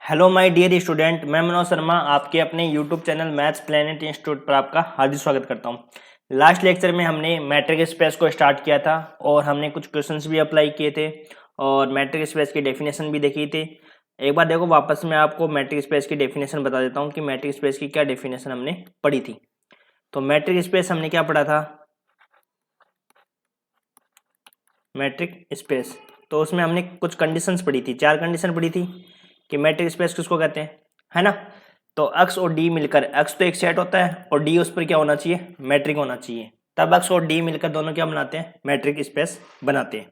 Hello my dear student, मैं मनोज शर्मा आपके अपने YouTube channel maths planet institute पर आपका हार्दिक स्वागत करता हूं। लास्ट लेक्चर में हमने मैट्रिक स्पेस को स्टार्ट किया था और हमने कुछ क्वेश्चंस भी अप्लाई किए थे और मैट्रिक स्पेस की डेफिनेशन भी देखी थी। एक बार देखो, वापस मैं आपको मैट्रिक स्पेस की डेफिनेशन बता देता हूँ कि मैट्रिक स्पेस की क्या डेफिनेशन हमने पढ़ी थी। तो मैट्रिक स्पेस हमने क्या पढ़ा था, मैट्रिक स्पेस, तो उसमें हमने कुछ कंडीशंस पढ़ी थी, 4 कंडीशन पढ़ी थी कि मैट्रिक स्पेस किसको कहते हैं, है ना। तो एक्स और डी मिलकर, एक्स तो एक सेट होता है और डी उस पर क्या होना चाहिए, मैट्रिक होना चाहिए, तब एक्स और डी मिलकर दोनों क्या बनाते हैं, मैट्रिक स्पेस बनाते हैं।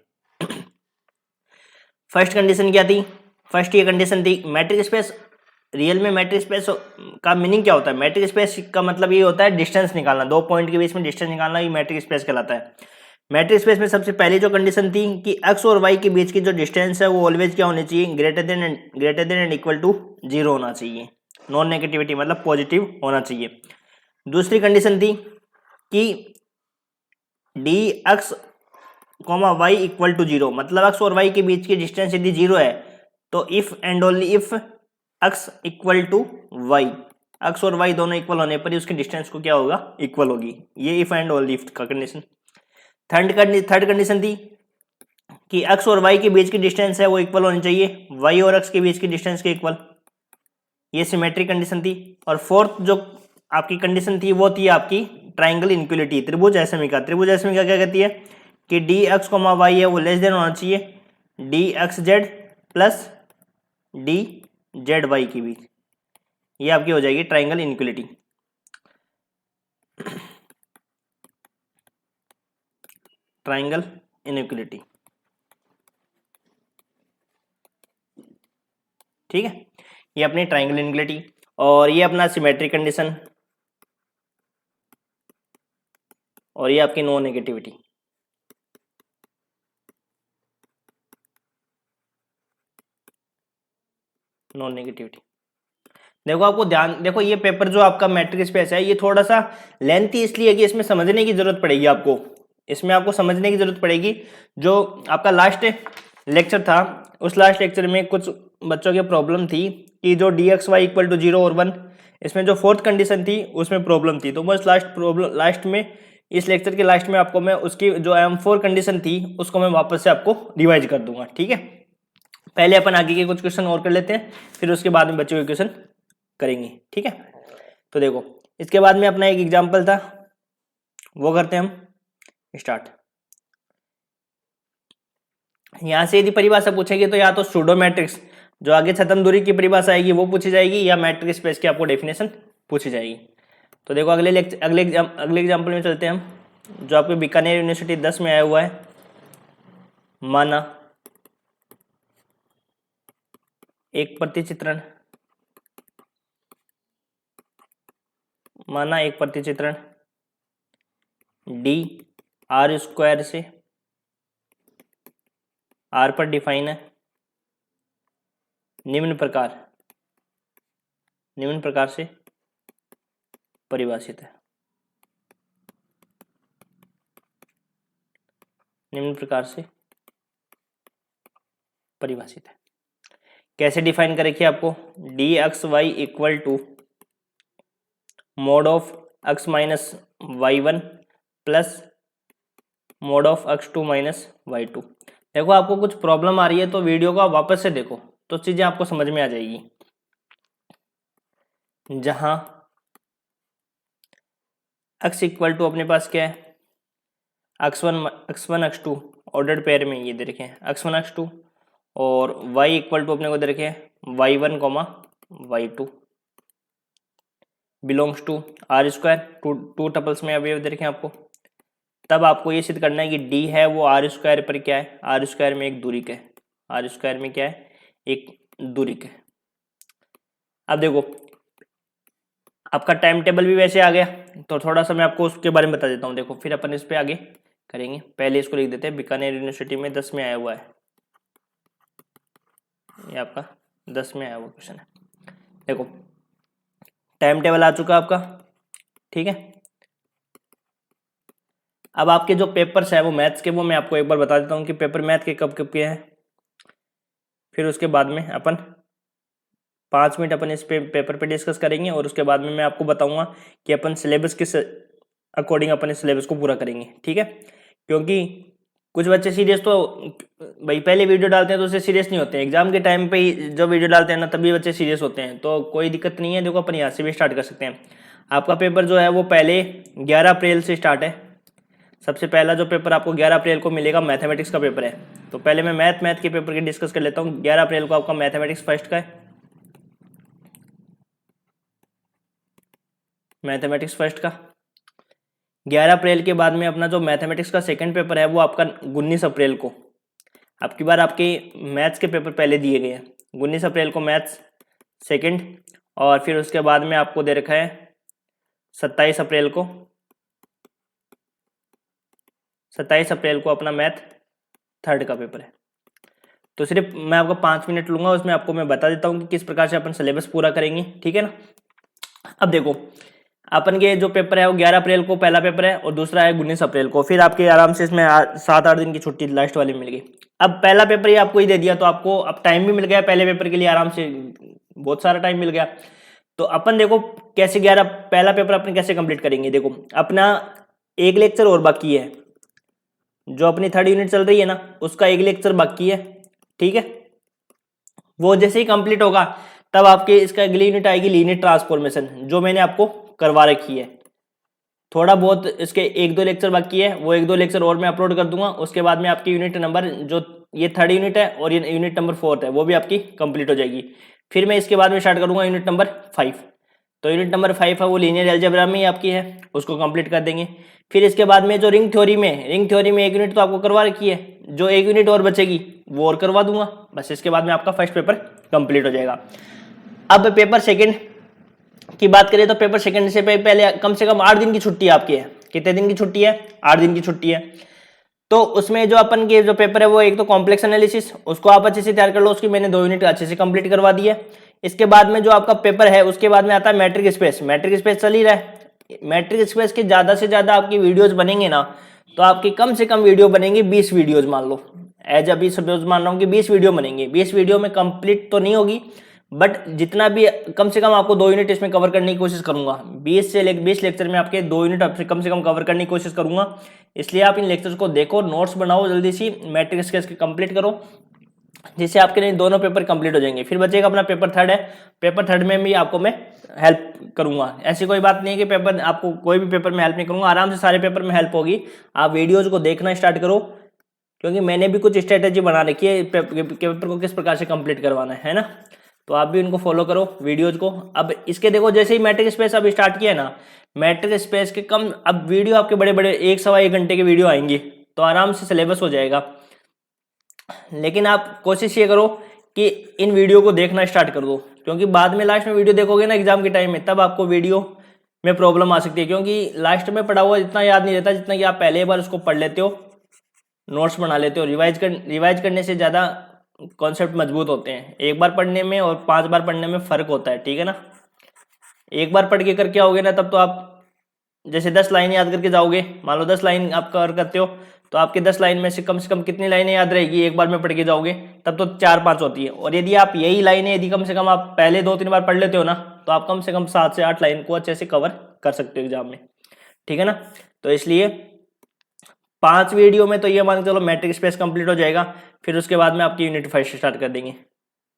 फर्स्ट कंडीशन क्या थी, फर्स्ट ये कंडीशन थी मैट्रिक स्पेस। रियल में मैट्रिक स्पेस का मीनिंग क्या होता है, मैट्रिक स्पेस का मतलब ये होता है डिस्टेंस निकालना, दो पॉइंट के बीच में डिस्टेंस निकालना, ये मैट्रिक स्पेस कहलाता है। मैट्रिक स्पेस में सबसे पहली जो कंडीशन थी कि एक्स और वाई के बीच की जो डिस्टेंस है वो ऑलवेज क्या होनी चाहिए, greater than and equal to 0 होना चाहिए। नॉन नेगेटिविटी मतलब पॉजिटिव होना चाहिए। दूसरी कंडीशन थी कि D X comma Y equal to 0, मतलब एक्स और वाई के बीच की डिस्टेंस यदि 0 है तो if and only if X equal to Y, X और वाई दोनों इक्वल होने पर ही उसकी डिस्टेंस को क्या होगा, इक्वल होगी। ये इफ एंड ओनली इफ का कंडीशन। थर्ड कंडीशन थी कि एक्स और वाई के बीच की डिस्टेंस है वो इक्वल होनी चाहिए, वाई और एक्स के बीच की डिस्टेंस के इक्वल, ये सिमेट्रिक कंडीशन थी। और फोर्थ जो आपकी कंडीशन थी वो थी आपकी ट्राइंगल इनक्वलिटी, त्रिभुज असमीका। त्रिभुज असमीका क्या कहती है कि डी एक्स कॉमा वाई है वो लेस देन होना चाहिए D x Z plus D Z Y के बीच, ये आपकी हो जाएगी ट्राइंगल इनक्वलिटी। ट्राइंगल इनइक्वलिटी, ठीक है, ये अपनी ट्राइंगल इनइक्वलिटी। और ये अपना सिमेट्रिक कंडीशन, और ये आपकी नॉन नेगेटिविटी। नॉन नेगेटिविटी देखो, आपको ध्यान देखो, ये पेपर जो आपका मैट्रिक स्पेस है ये थोड़ा सा लेंथी इसलिए है कि इसमें समझने की जरूरत पड़ेगी आपको, इसमें आपको समझने की जरूरत पड़ेगी। जो आपका लास्ट लेक्चर था उस लास्ट लेक्चर में कुछ बच्चों की प्रॉब्लम थी कि जो D x Y equal to 0 और 1, इसमें जो फोर्थ कंडीशन थी उसमें प्रॉब्लम थी। तो बस लास्ट में इस लेक्चर के लास्ट में आपको मैं उसकी जो M4 कंडीशन थी उसको मैं वापस से आपको रिवाइज कर दूंगा, ठीक है। पहले अपन आगे के कुछ क्वेश्चन और कर लेते हैं, फिर उसके बाद में बचे हुए क्वेश्चन करेंगे, ठीक है। तो देखो, इसके बाद में अपना एक एग्जाम्पल था वो करते हैं हम स्टार्ट। यहां से यदि परिभाषा पूछेगी तो या तो सूडो मैट्रिक्स जो आगे छद्म दूरी की परिभाषा आएगी वो पूछी जाएगी, या मैट्रिक स्पेस की आपको डेफिनेशन पूछी जाएगी। तो देखो, अगले एग्जाम्पल में चलते हैं हम, जो आपके बीकानेर यूनिवर्सिटी 10 में आया हुआ है। माना एक प्रतिचित्रण, माना एक प्रतिचित्रण डी आर स्क्वायर से, आर पर डिफाइन है निम्न प्रकार से परिभाषित है, निम्न प्रकार से परिभाषित है। कैसे डिफाइन कर रखिए आपको, D x Y equal to mod of x minus Y one plus mod of x two minus Y two. देखो, आपको कुछ प्रॉब्लम आ रही है तो वीडियो को वापस से देखो तो चीजें आपको समझ में आ जाएगी। जहां x इक्वल टू अपने पास क्या है, x1 x2 ऑर्डर्ड पेयर में ये दे रखे हैं x1 x2, और y इक्वल टू अपने को दे रखे हैं y1 y2 belongs to R square, two tuples में अभी दे रखे हैं आपको। तब आपको ये सिद्ध करना है कि d है वो आर स्क्वायर पर क्या है, आर स्क्वायर में एक दूरी है, आर स्क्वायर में क्या है, एक दूरी है। अब देखो, आपका टाइम टेबल भी वैसे आ गया तो थोड़ा सा मैं आपको उसके बारे में बता देता हूँ। देखो, फिर अपन इस पे आगे करेंगे, पहले इसको लिख देते हैं। बीकानेर यूनिवर्सिटी में 10 में आया हुआ है, ये आपका 10 में आया हुआ क्वेश्चन है। देखो, टाइम टेबल आ चुका आपका, ठीक है। अब आपके जो पेपर्स है वो मैथ्स के, वो मैं आपको एक बार बता देता हूँ कि पेपर मैथ के कब कब के हैं, फिर उसके बाद में अपन 5 मिनट अपन इस पेपर पे डिस्कस करेंगे और उसके बाद में मैं आपको बताऊंगा कि अपन सिलेबस किस अकॉर्डिंग अपन इस सिलेबस को पूरा करेंगे, ठीक है। क्योंकि कुछ बच्चे सीरियस तो भाई पहले वीडियो डालते हैं तो उससे सीरियस नहीं होते हैं, एग्जाम के टाइम पे ही जब वीडियो डालते हैं ना तभी बच्चे सीरियस होते हैं, तो कोई दिक्कत नहीं है। देखो अपन यहाँ से भी स्टार्ट कर सकते हैं। आपका पेपर जो है वो पहले 11 अप्रैल से स्टार्ट है। सबसे पहला जो पेपर आपको 11 अप्रैल को मिलेगा मैथमेटिक्स का पेपर है। तो पहले मैं मैथ के पेपर की डिस्कस कर लेता हूँ। 11 अप्रैल को आपका मैथमेटिक्स फर्स्ट का है, मैथमेटिक्स फर्स्ट का। 11 अप्रैल के बाद में अपना जो मैथमेटिक्स का सेकंड पेपर है वो आपका 19 अप्रैल को। आपकी बार आपके मैथ्स के पेपर पहले दिए गए हैं। 19 अप्रैल को मैथ्स सेकंड, और फिर उसके बाद में आपको दे रखा है 27 अप्रैल को। 27 अप्रैल को अपना मैथ थर्ड का पेपर है। तो सिर्फ मैं आपको 5 मिनट लूंगा, उसमें आपको मैं बता देता हूँ कि किस प्रकार से अपन सिलेबस पूरा करेंगे, ठीक है ना। अब देखो अपन के जो पेपर है वो 11 अप्रैल को पहला पेपर है और दूसरा है 19 अप्रैल को। फिर आपके आराम से इसमें 7-8 दिन की छुट्टी लास्ट वाली मिल गई। अब पहला पेपर ही आपको ही दे दिया तो आपको अब टाइम भी मिल गया पहले पेपर के लिए, आराम से बहुत सारा टाइम मिल गया। तो अपन देखो कैसे 11 पहला पेपर अपन कैसे कंप्लीट करेंगे। देखो अपना एक लेक्चर और बाकी है, जो अपनी थर्ड यूनिट चल रही है ना उसका एक लेक्चर बाकी है, ठीक है। वो जैसे ही कंप्लीट होगा तब आपके इसका अगली यूनिट आएगी लीनियर ट्रांसफॉर्मेशन, जो मैंने आपको करवा रखी है। थोड़ा बहुत इसके 1-2 लेक्चर बाकी है, वो 1-2 लेक्चर और मैं अपलोड कर दूंगा। उसके बाद में आपकी यूनिट नंबर जो ये थर्ड यूनिट है और ये यूनिट नंबर 4 है वो भी आपकी कंप्लीट हो जाएगी। फिर मैं इसके बाद में स्टार्ट करूंगा यूनिट नंबर 5। तो यूनिट नंबर 5 है वो लीनियर अलजेब्रा में ही आपकी है, उसको कंप्लीट कर देंगे। फिर इसके बाद में जो रिंग थ्योरी में एक यूनिट तो आपको करवा रखी है, जो एक यूनिट और बचेगी वो और करवा दूंगा। बस इसके बाद में आपका फर्स्ट पेपर कंप्लीट हो जाएगा। अब पेपर सेकंड की बात करें तो पेपर सेकंड से पहले कम से कम 8 दिन की छुट्टी आपकी है। कितने दिन की छुट्टी है? 8 दिन की छुट्टी है। तो उसमें जो अपन के जो पेपर है वो एक तो कॉम्प्लेक्स एनालिसिस, उसको आप अच्छे से तैयार कर लो, उसकी मैंने 2 यूनिट अच्छे से कंप्लीट करवा दी है। इसके बाद में जो आपका पेपर है उसके बाद में आता है मैट्रिक स्पेस। मैट्रिक स्पेस चल ही रहा है। मैट्रिक स्पेस के ज्यादा से ज्यादा आपकी वीडियोज बनेंगे ना तो आपकी कम से कम वीडियो बनेंगी 20 वीडियोज, मान लो एज अभी सपोज मान रहा हूँ कि 20 वीडियो बनेंगी। 20 वीडियो में कंप्लीट तो नहीं होगी बट जितना भी कम से कम आपको 2 यूनिट इसमें कवर करने की कोशिश करूंगा। 20 लेक्चर में आपके 2 यूनिट कम से कम कवर करने की कोशिश करूंगा। इसलिए आप इन लेक्चर्स को देखो, नोट्स बनाओ, जल्दी सी मैट्रिक स्केच के कंप्लीट करो, जिससे आपके लिए दोनों पेपर कंप्लीट हो जाएंगे। फिर बचेगा अपना पेपर थर्ड है। पेपर थर्ड में भी आपको मैं हेल्प करूंगा, ऐसी कोई बात नहीं है कि पेपर आपको कोई भी पेपर में हेल्प नहीं करूंगा, आराम से सारे पेपर में हेल्प होगी। आप वीडियोज को देखना स्टार्ट करो, क्योंकि मैंने भी कुछ स्ट्रेटेजी बना रखी है पेपर को किस प्रकार से कंप्लीट करवाना है ना। तो आप भी उनको फॉलो करो वीडियोज को। अब इसके देखो जैसे ही मैट्रिक स्पेस अब स्टार्ट किया है ना, मैट्रिक स्पेस के कम अब वीडियो आपके बड़े बड़े 1-1.25 घंटे के वीडियो आएंगी, तो आराम से सिलेबस हो जाएगा। लेकिन आप कोशिश ये करो कि इन वीडियो को देखना स्टार्ट कर दो, क्योंकि बाद में लास्ट में वीडियो देखोगे ना एग्जाम के टाइम में, तब आपको वीडियो में प्रॉब्लम आ सकती है। क्योंकि लास्ट में पढ़ा हुआ इतना याद नहीं रहता जितना कि आप पहले बार उसको पढ़ लेते हो, नोट्स बना लेते हो। रिवाइज करने से ज़्यादा कॉन्सेप्ट मजबूत होते हैं। एक बार पढ़ने में और 5 बार पढ़ने में फ़र्क होता है, ठीक है ना। एक बार पढ़ के करके आओगे ना तब तो आप जैसे 10 लाइन याद करके जाओगे, मान लो 10 लाइन आप कवर करते हो तो आपके 10 लाइन में से कम कितनी लाइनें याद रहेगी एक बार में पढ़ के जाओगे, तब तो 4-5 होती है। और यदि आप यही लाइनें यदि कम से कम आप पहले 2-3 बार पढ़ लेते हो ना तो आप कम से कम 7 से 8 लाइन को अच्छे से कवर कर सकते हो एग्जाम में, ठीक है ना। तो इसलिए 5 वीडियो में तो ये मान के चलो मैट्रिक स्पेस कंप्लीट हो जाएगा। फिर उसके बाद में आपकी यूनिट 5 स्टार्ट कर देंगे।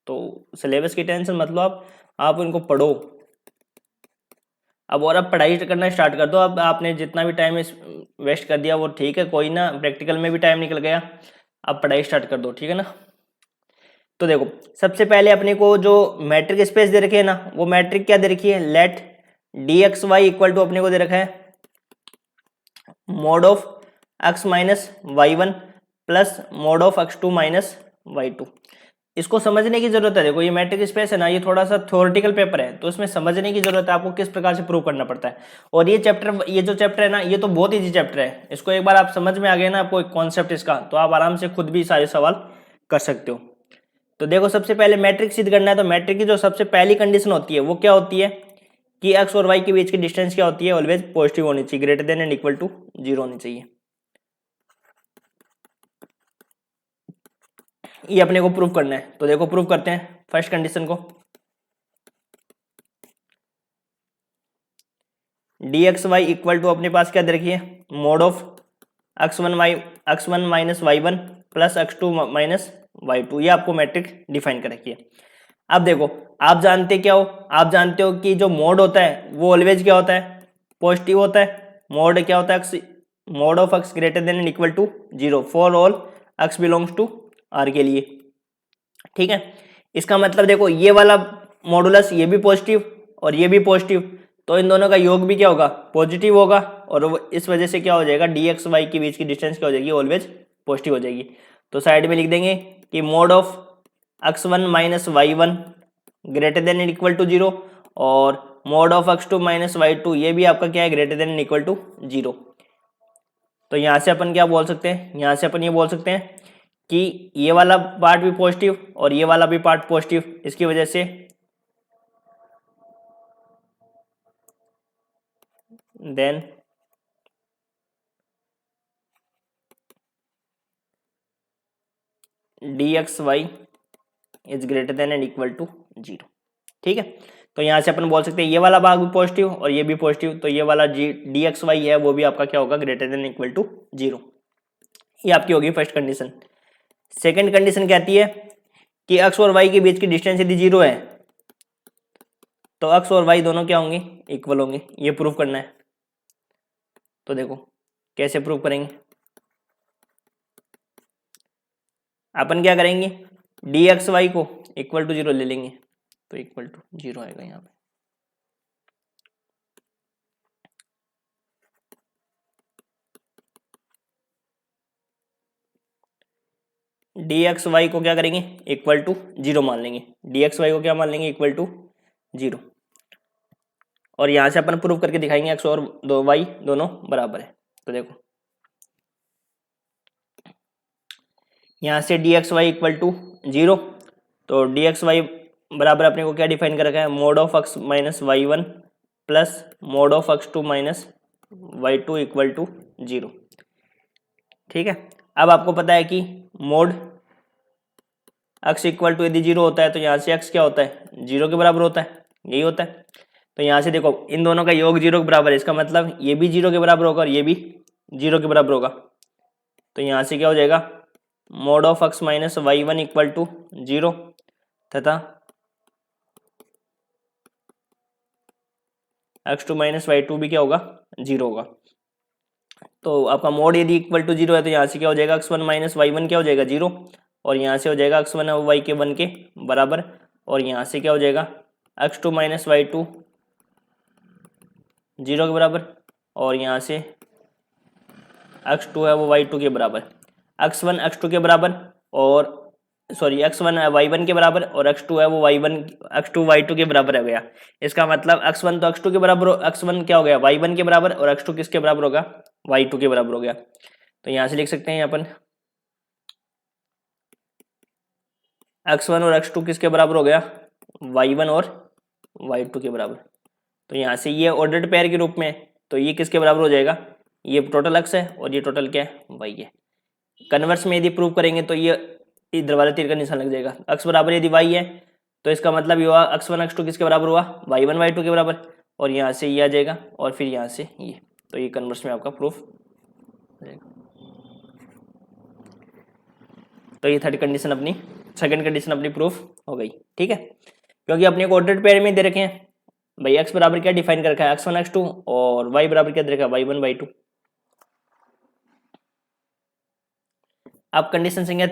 तो सिलेबस की टेंशन मतलब आप उनको पढ़ो अब, और अब पढ़ाई करना स्टार्ट कर दो। अब आपने जितना भी टाइम वेस्ट कर दिया वो ठीक है, कोई ना, प्रैक्टिकल में भी टाइम निकल गया, अब पढ़ाई स्टार्ट कर दो, ठीक है ना। तो देखो सबसे पहले अपने को जो मैट्रिक स्पेस दे रखी है ना, वो मैट्रिक क्या दे रखी है, लेट dxy इक्वल टू अपने को दे रखा है mod of x minus y1 plus mod of x2 minus y2। इसको समझने की जरूरत है। देखो ये मैट्रिक स्पेस है ना, ये थोड़ा सा थ्योरेटिकल पेपर है, तो इसमें समझने की जरूरत है आपको किस प्रकार से प्रूव करना पड़ता है। और ये जो चैप्टर है ना, ये तो बहुत ईजी चैप्टर है। इसको एक बार आप समझ में आ गए ना आपको एक कॉन्सेप्ट इसका, तो आप आराम से खुद भी सारे सवाल कर सकते हो। तो देखो सबसे पहले मैट्रिक सिद्ध करना है, तो मैट्रिक की जो सबसे पहली कंडीशन होती है वो क्या होती है कि एक्स और वाई के बीच की डिस्टेंस क्या होती है, ऑलवेज पॉजिटिव होनी चाहिए, greater than and equal to 0 होनी चाहिए। ये अपने को प्रूव करना है। तो देखो प्रूव करते हैं फर्स्ट कंडीशन को। D x Y equal to अपने पास क्या दे रखी है, mod of x1 minus y1 plus x2 minus y2, ये आपको मैट्रिक्स डिफाइन कर रखी है। अब देखो, आप जानते क्या हो, आप जानते हो कि जो मोड होता है वो ऑलवेज क्या होता है, पॉजिटिव होता है। मोड क्या होता है, mod of x greater than and equal to 0 for all x belongs to r के लिए। ठीक है, इसका मतलब देखो ये वाला मॉडुलस ये भी पॉजिटिव और ये भी पॉजिटिव, तो इन दोनों का योग भी क्या होगा, पॉजिटिव होगा, और इस वजह से क्या हो जाएगा, डी एक्स वाई के बीच की डिस्टेंस क्या हो जाएगी, ऑलवेज पॉजिटिव हो जाएगी। तो साइड में लिख देंगे कि mod of x1 minus y1 greater than and equal to 0 और mode of x2 minus y2 ये भी आपका क्या है, greater than and equal to 0। तो यहाँ से अपन क्या बोल सकते हैं, यहाँ से अपन ये बोल सकते हैं कि ये वाला पार्ट भी पॉजिटिव और ये वाला भी पार्ट पॉजिटिव, इसकी वजह से then D x Y is greater than and equal to 0। ठीक है, तो यहाँ से अपन बोल सकते हैं ये वाला भाग भी पॉजिटिव और ये भी पॉजिटिव, तो ये वाला डी एक्स वाई है वो भी आपका क्या होगा, ग्रेटर देन इक्वल टू 0। ये आपकी होगी फर्स्ट कंडीशन। सेकंड कंडीशन कहती है कि x और y के बीच की डिस्टेंस यदि 0 है तो x और y दोनों क्या होंगे, इक्वल होंगे। ये प्रूव करना है। तो देखो कैसे प्रूव करेंगे, अपन क्या करेंगे, डी एक्स वाई को इक्वल टू 0 ले लेंगे, तो इक्वल टू 0 आएगा यहाँ पे। डी एक्स वाई को क्या करेंगे, इक्वल टू 0 मान लेंगे। डी एक्स वाई को क्या मान लेंगे, इक्वल टू 0। और यहाँ से अपन प्रूव करके दिखाएंगे एक्स और वाई दोनों बराबर है। तो देखो यहाँ से D x Y equal to 0, तो डी एक्स वाई बराबर अपने को क्या डिफाइन कर रखा है, mod of x minus y1 plus mod of x2 minus y2 equal to 0। ठीक है, अब आपको पता है कि मोड x इक्वल टू यदि 0 होता है तो यहाँ से x क्या होता है, 0 के बराबर होता है, यही होता है। तो यहाँ से देखो इन दोनों का योग 0 के बराबर है, इसका मतलब ये भी 0 के बराबर होगा और ये भी 0 के बराबर होगा। तो यहाँ से क्या हो जाएगा, mod of x minus y1 equal to 0 तथा x2 माइनस y2 भी क्या होगा, 0 होगा। तो आपका मोड यदि इक्वल टू 0 है तो यहाँ से क्या हो जाएगा, x1 माइनस y1 क्या हो जाएगा, 0, और यहाँ से हो जाएगा x1 और y के 1 के बराबर, और यहाँ से क्या हो जाएगा x2 माइनस y2 0 के बराबर, और यहाँ से x2 है वो y2 के बराबर, x1 x2 के बराबर और सॉरी x1 y1 के बराबर और x2 है वो x2 y2 के बराबर हो गया। इसका मतलब x1 तो x2 के बराबर, x1 क्या हो गया, y1 के बराबर, और x2 किसके बराबर होगा, y2 के बराबर हो गया। तो यहाँ से लिख सकते हैं अपन x1 और x2 किसके बराबर हो गया, y1 और y2 के बराबर। तो यहाँ से ये ऑर्डर्ड पेयर के रूप में, तो ये किसके बराबर हो जाएगा, ये टोटल x है और ये टोटल क्या है, y है। कन्वर्स में यदि प्रूव करेंगे तो ये इधर वाले तीर का निशान लग जाएगा, x बराबर यदि y है तो इसका मतलब ये हुआ x1 x2 किसके बराबर हुआ, y1 y2 के बराबर, और यहाँ से ये आ जाएगा और फिर यहाँ से ये, तो ये कन्वर्स में आपका प्रूफ हो जाएगा। तो ये थर्ड कंडीशन अपनी, सेकंड कंडीशन अपनी प्रूफ हो गई। ठीक है, क्योंकि अपने को ऑर्डर्ड पेयर में दे रखे हैं भाई, x बराबर क्या डिफाइन कर रखा है, x1 x2, और y बराबर क्या दे रखा है, y1 y2। अब कंडीशन संख्या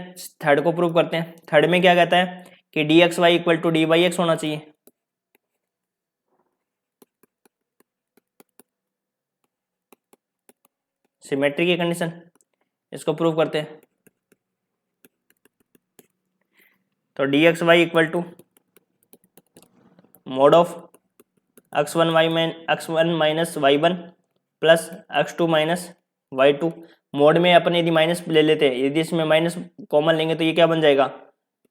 थर्ड को प्रूव करते हैं। थर्ड में क्या कहता है कि D x Y equal to D Y X होना चाहिए। सिमेट्री की कंडीशन, इसको प्रूव करते हैं। तो D x Y equal to mod of x1 minus y1 plus x2 minus y2। Mod में अपन यदि माइनस ले लेते हैं, यदि इसमें माइनस कॉमन लेंगे तो ये क्या बन जाएगा,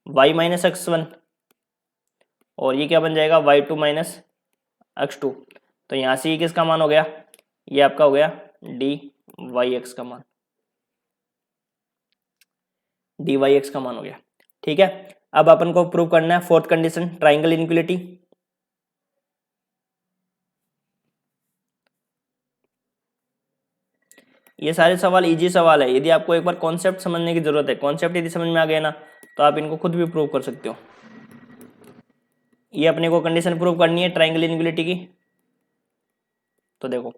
y माइनस x1, और ये क्या बन जाएगा, y2 माइनस x2। तो यहाँ से ये किसका मान हो गया, ये आपका हो गया डी वाई एक्स का मान, डी वाई एक्स का मान हो गया। ठीक है, अब अपन को प्रूव करना है फोर्थ कंडीशन, ट्राइंगल इनइक्वालिटी। ये सारे सवाल इजी सवाल है, यदि आपको एक बार कॉन्सेप्ट समझने की जरूरत है, कॉन्सेप्ट यदि समझ में आ गया ना तो आप इनको खुद भी प्रूव कर सकते हो। ये अपने को कंडीशन प्रूव करनी है ट्राइंगल इनइक्वालिटी की। तो देखो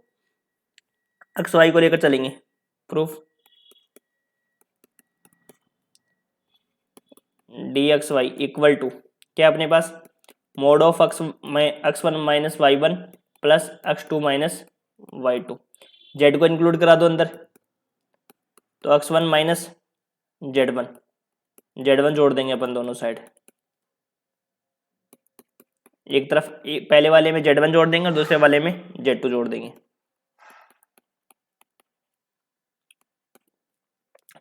एक्स वाई को लेकर चलेंगे proof. D x Y equal to क्या अपने पास mod of x one minus Y one plus x two minus Y two. Z को इंक्लूड करा दो अंदर, तो x one minus Z one जोड़ देंगे अपन दोनों साइड। एक तरफ पहले वाले में जेड वन जोड़ देंगे और दूसरे वाले में जेड टू जोड़ देंगे।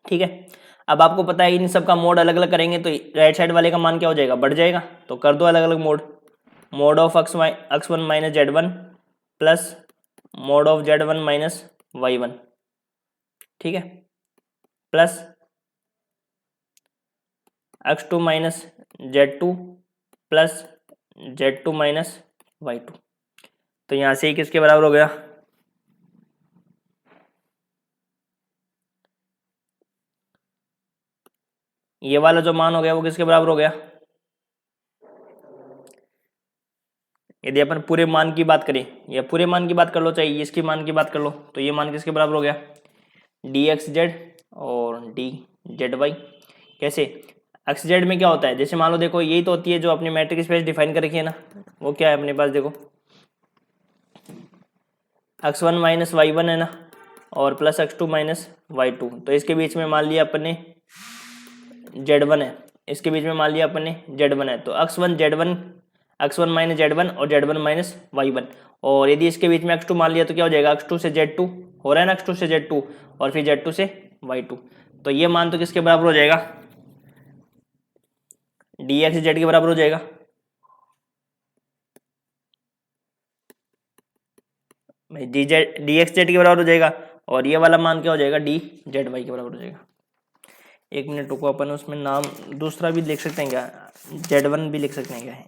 ठीक है, अब आपको पता है इन सब का मोड अलग अलग करेंगे तो राइट साइड वाले का मान क्या हो जाएगा, बढ़ जाएगा। तो कर दो अलग अलग mod, mod of x one minus Z one plus mod of Z one minus Y one. ठीक है, plus x two minus Z two plus Z two minus Y two. तो यहां से ही किसके बराबर हो गया, ये वाला जो मान हो गया वो किसके बराबर हो गया। यदि अपन पूरे मान की बात करें या पूरे मान की बात कर लो चाहे इसकी मान की बात कर लो, तो ये मान किसके बराबर हो गया, डी एक्स जेड और डी जेड वाई। कैसे, एक्स जेड में क्या होता है, जैसे मान लो देखो यही तो होती है जो अपनी मैट्रिक स्पेस डिफाइन कर रखी है ना, वो क्या है अपने पास देखो X one minus Y one है ना और plus x two minus Y two. तो इसके बीच में मान लिया अपन ने जेड वन है, इसके बीच में मान लिया अपन ने जेड वन है, तो x one minus Z one और z one minus Y one. और यदि इसके बीच में एक्स टू मान लिया तो क्या हो जाएगा, एक्स टू से जेड टू हो रहा है ना, एक्स टू से जेड टू और फिर जेड टू से वाई टू। तो ये मान तो किसके बराबर हो जाएगा, डी एक्स जेड के बराबर हो जाएगा। डी एक्स जेड के बराबर हो जाएगा और ये वाला मान क्या हो जाएगा, डी जेड वाई के बराबर हो जाएगा। एक मिनट रुको, अपन उसमें नाम दूसरा भी लिख सकते हैं क्या, जेड वन भी लिख सकते हैं क्या है।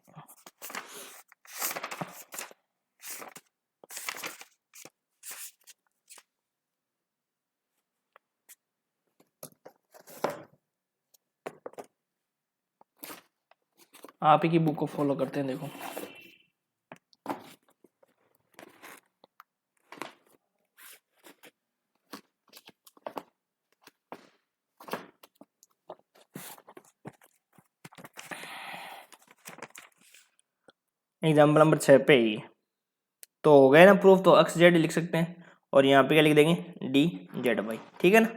आप ही की बुक को फॉलो करते हैं। देखो एग्जाम्पल नंबर 6 पे ही तो हो गए ना प्रूफ, तो एक्स जेड लिख सकते हैं और यहाँ पे क्या लिख देंगे, डी जेड वाई। ठीक है ना,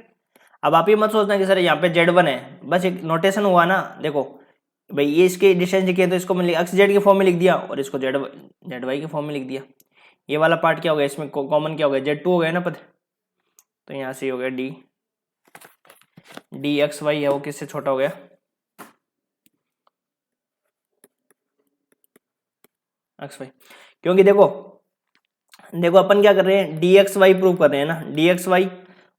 अब आप ये मत सोचना कि सर यहाँ पे जेड वन है, बस एक नोटेशन हुआ ना। देखो भाई ये इसके डिस्टेंस लिखे तो इसको मैंने एक्स जेड के फॉर्म में लिख दिया और इसको जेड वाई के फॉर्म में लिख दिया। ये वाला पार्ट क्या हो गया, इसमें कॉमन क्या हो गया, जेड टू हो गया ना पता, तो यहाँ से हो गया डी एक्स वाई है वो किससे छोटा हो गया, एक्स वाई। क्योंकि देखो अपन क्या कर रहे हैं, डी एक्स वाई प्रूव कर रहे हैं ना, डी एक्स वाई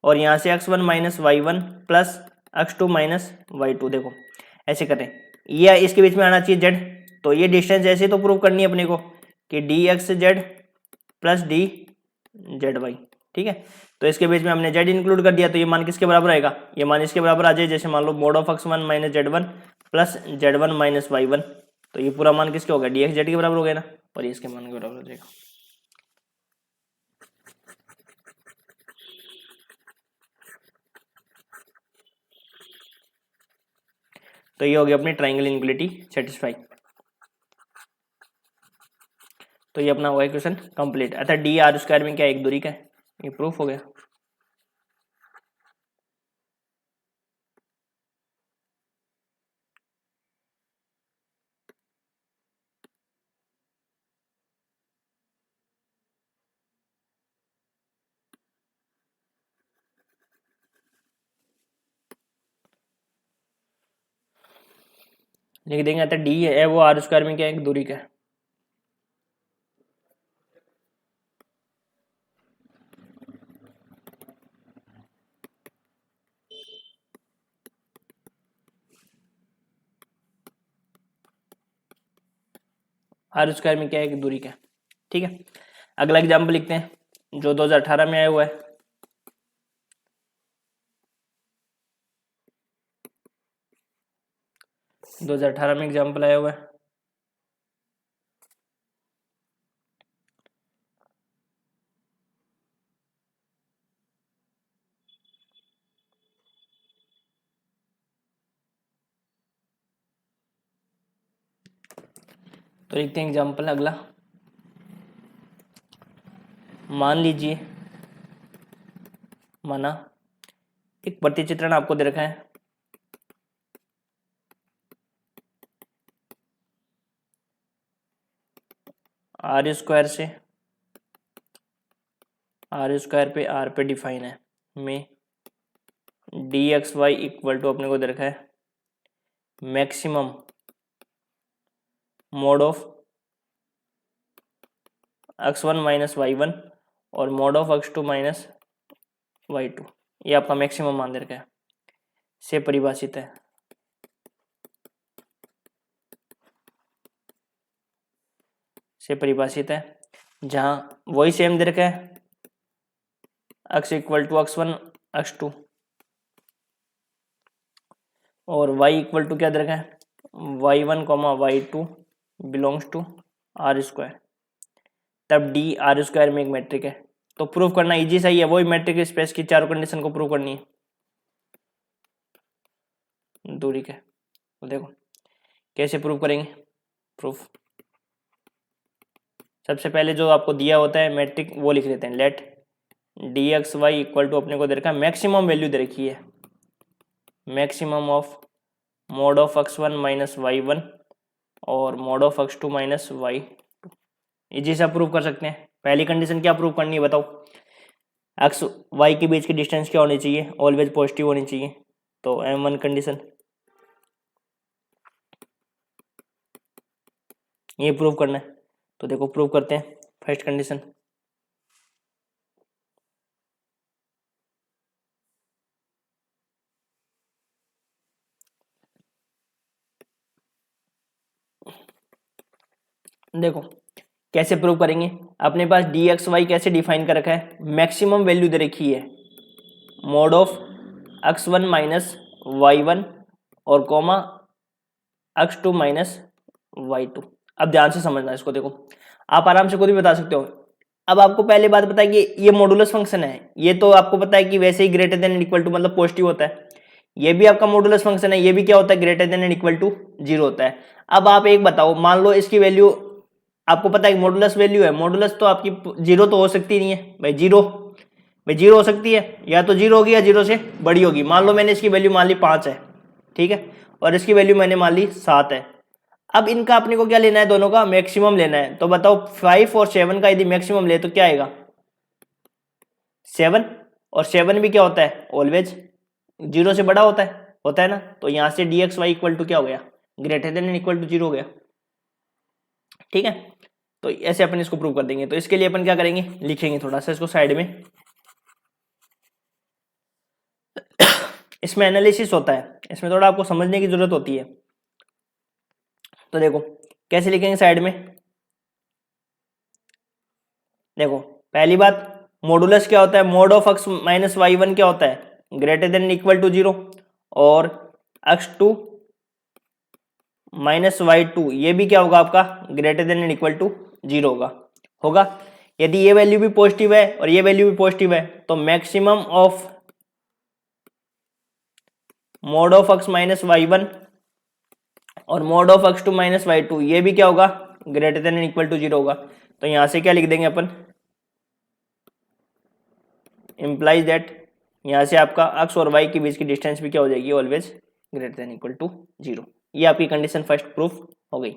और यहाँ से X one minus Y one plus x two minus Y two. देखो ऐसे कर रहे हैं, ये इसके बीच में आना चाहिए जेड, तो ये डिस्टेंस ऐसे तो प्रूव करनी है अपने को कि D x Z plus D Z Y. ठीक है, तो इसके बीच में हमने जेड इंक्लूड कर दिया, तो ये मान किसके बराबर आएगा, ये मान इसके बराबर आ जाए। जैसे मान लो mod of x one minus Z one plus Z one minus Y one, तो ये पूरा मान किसके हो गया, डी एक्स जेड के बराबर हो गया ना, और ये इसके मान के बराबर हो जाएगा। तो ये हो गया अपनी ट्राइंगल इनइक्वालिटी सेटिस्फाई। तो ये अपना हुआ क्वेश्चन कंप्लीट। अच्छा डी आर स्क्वायर में क्या एक दूरी का है, ये प्रूफ हो गया। लिख देंगे। अच्छा डी है वो आर स्क्वायर में क्या एक दूरी का है, आर स्क्वायर में क्या है एक दूरी का है। ठीक है, अगला एग्जाम्पल लिखते हैं जो 2018 में आया हुआ है। 2018 में एग्जाम्पल आया हुआ है। तो देखते हैं एग्जाम्पल अगला। मान लीजिए, माना एक प्रतिचित्रण आपको दे रखा है, आर स्क्वायर से आर स्क्वायर पे आर पे डिफाइन है में D x Y equal to अपने को दे रखा है maximum mod of x1 minus y1 और mode of x2 minus y2, ये आपका मैक्सिमम मान दे रखा है, से परिभाषित है। से परिभाषित है जहां वही सेम दे रखा है x equal to x1 x2 और y इक्वल टू क्या दे रखा है y1 y2 belongs to R square, तब डी आर स्क्वायर में एक मैट्रिक है। तो प्रूफ करना इजी सही है, वही मैट्रिक स्पेस की चारों कंडीशन को प्रूव करनी है दूरी के। तो देखो कैसे प्रूव करेंगे। प्रूफ सबसे पहले जो आपको दिया होता है मैट्रिक वो लिख लेते हैं, let D x Y equal to अपने को दे रखा है मैक्सिमम वैल्यू दे रखी है maximum of mod of x1 minus y1 और mode of x2 minus y2। Easy से प्रूव कर सकते हैं। पहली कंडीशन क्या प्रूव करनी है बताओ, x y के बीच की डिस्टेंस क्या होनी चाहिए, ऑलवेज पॉजिटिव होनी चाहिए। तो m1 कंडीशन ये प्रूव करना है। तो देखो प्रूव करते हैं फर्स्ट कंडीशन। देखो कैसे प्रूव करेंगे, अपने पास डी एक्स वाई कैसे डिफाइन कर रखा है, मैक्सिमम वैल्यू दे रखी है mod of x1 minus y1 और कॉमा x2 माइनस y2। अब ध्यान से समझना इसको, देखो आप आराम से खुद भी बता सकते हो। अब आपको पहले बात बताया कि ये मॉडुलस फंक्शन है, ये तो आपको पता है कि वैसे ही greater than and equal to मतलब पॉजिटिव होता है। ये भी आपका मॉडुलस फंक्शन है, ये भी क्या होता है greater than and equal to 0 होता है। अब आप एक बताओ, मान लो इसकी वैल्यू आपको पता है मॉडुलस वैल्यू है, मॉडुलस तो आपकी 0 तो हो सकती नहीं है भाई, 0 हो सकती है, या तो 0 होगी या 0 से बड़ी होगी। मान लो मैंने इसकी वैल्यू मान ली 5 है, ठीक है, और इसकी वैल्यू मैंने मान ली 7 है। अब इनका अपने को क्या लेना है, दोनों का मैक्सिमम लेना है। तो बताओ 5 और 7 का यदि मैक्सिमम ले तो क्या आएगा 7, और 7 भी क्या होता है ऑलवेज 0 से बड़ा होता है ना। तो यहां से D x Y equal to क्या हो गया greater than and equal to 0 हो गया, ठीक है। तो ऐसे अपन इसको प्रूव कर देंगे। तो इसके लिए अपन क्या करेंगे, लिखेंगे थोड़ा सा इसको साइड में। इसमें एनालिसिस होता है, इसमें थोड़ा आपको समझने की जरूरत होती है। तो देखो कैसे लिखेंगे साइड में। देखो पहली बात, मॉडुलस क्या होता है, mod of x minus y1 क्या होता है ग्रेटर देन इक्वल टू 0 और x2 माइनस y2 ये भी क्या होगा आपका greater than and equal to 0 होगा। यदि ये वैल्यू भी पॉजिटिव है और ये वैल्यू भी पॉजिटिव है तो maximum of mod of x minus y1 और mode of x2 minus y2 ये भी क्या होगा greater than and equal to 0 होगा। तो यहां से क्या लिख देंगे अपन, इंप्लाइज दैट यहां से आपका x और y के बीच की डिस्टेंस भी क्या हो जाएगी always greater than equal to 0। ये आपकी कंडीशन फर्स्ट प्रूफ हो गई।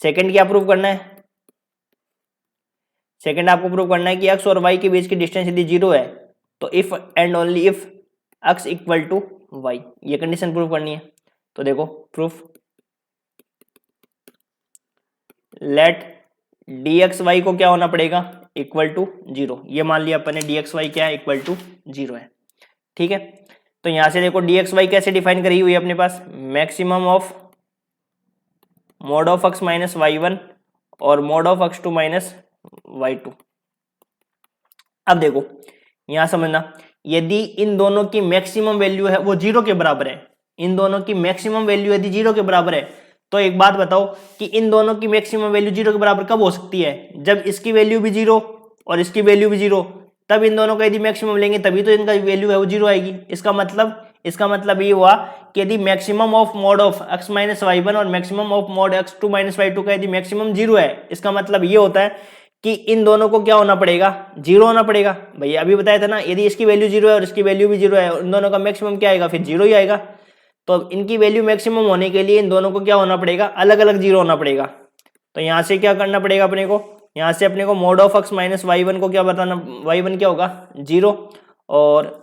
सेकंड क्या प्रूव करना है, सेकंड आपको प्रूव करना है कि x और y के बीच की डिस्टेंस यदि 0 है तो if and only if x equal to y, ये कंडीशन प्रूव करनी है। तो देखो proof, let D x Y को क्या होना पड़ेगा इक्वल टू 0। ये मान लिया अपन ने डी एक्स वाई क्या है इक्वल टू 0 है, ठीक है। तो यहां से देखो डी एक्स वाई कैसे डिफाइन करी हुई है अपने पास, maximum of mod of x minus y1 और mode of x2 minus y2। अब देखो यहां समझना, यदि इन दोनों की मैक्सिमम वैल्यू है वो 0 के बराबर है इन दोनों की मैक्सिमम वैल्यू यदि 0 के बराबर है तो एक बात बताओ कि इन दोनों की मैक्सिमम वैल्यू 0 के बराबर कब हो सकती है? जब इसकी वैल्यू भी 0 और इसकी वैल्यू भी 0, तब इन दोनों का यदि मैक्सिमम लेंगे तभी तो इनका वैल्यू है वो 0 आएगी। इसका मतलब ये हुआ कि यदि maximum of mod of x minus Y one और maximum of mod x2 minus Y two का यदि मैक्सिमम 0 है, इसका मतलब ये होता है कि इन दोनों को क्या होना पड़ेगा? 0 होना पड़ेगा। भैया अभी बताया था ना, यदि इसकी वैल्यू 0 है और इसकी वैल्यू भी 0 है, इन दोनों का मैक्सिमम क्या आएगा? फिर 0 ही आएगा। तो इनकी वैल्यू मैक्सिमम होने के लिए इन दोनों को क्या होना पड़ेगा? अलग अलग 0 होना पड़ेगा। तो यहाँ से क्या करना पड़ेगा अपने को? यहाँ से अपने को mod of x minus Y one को क्या बताना? वाई वन क्या होगा? 0। और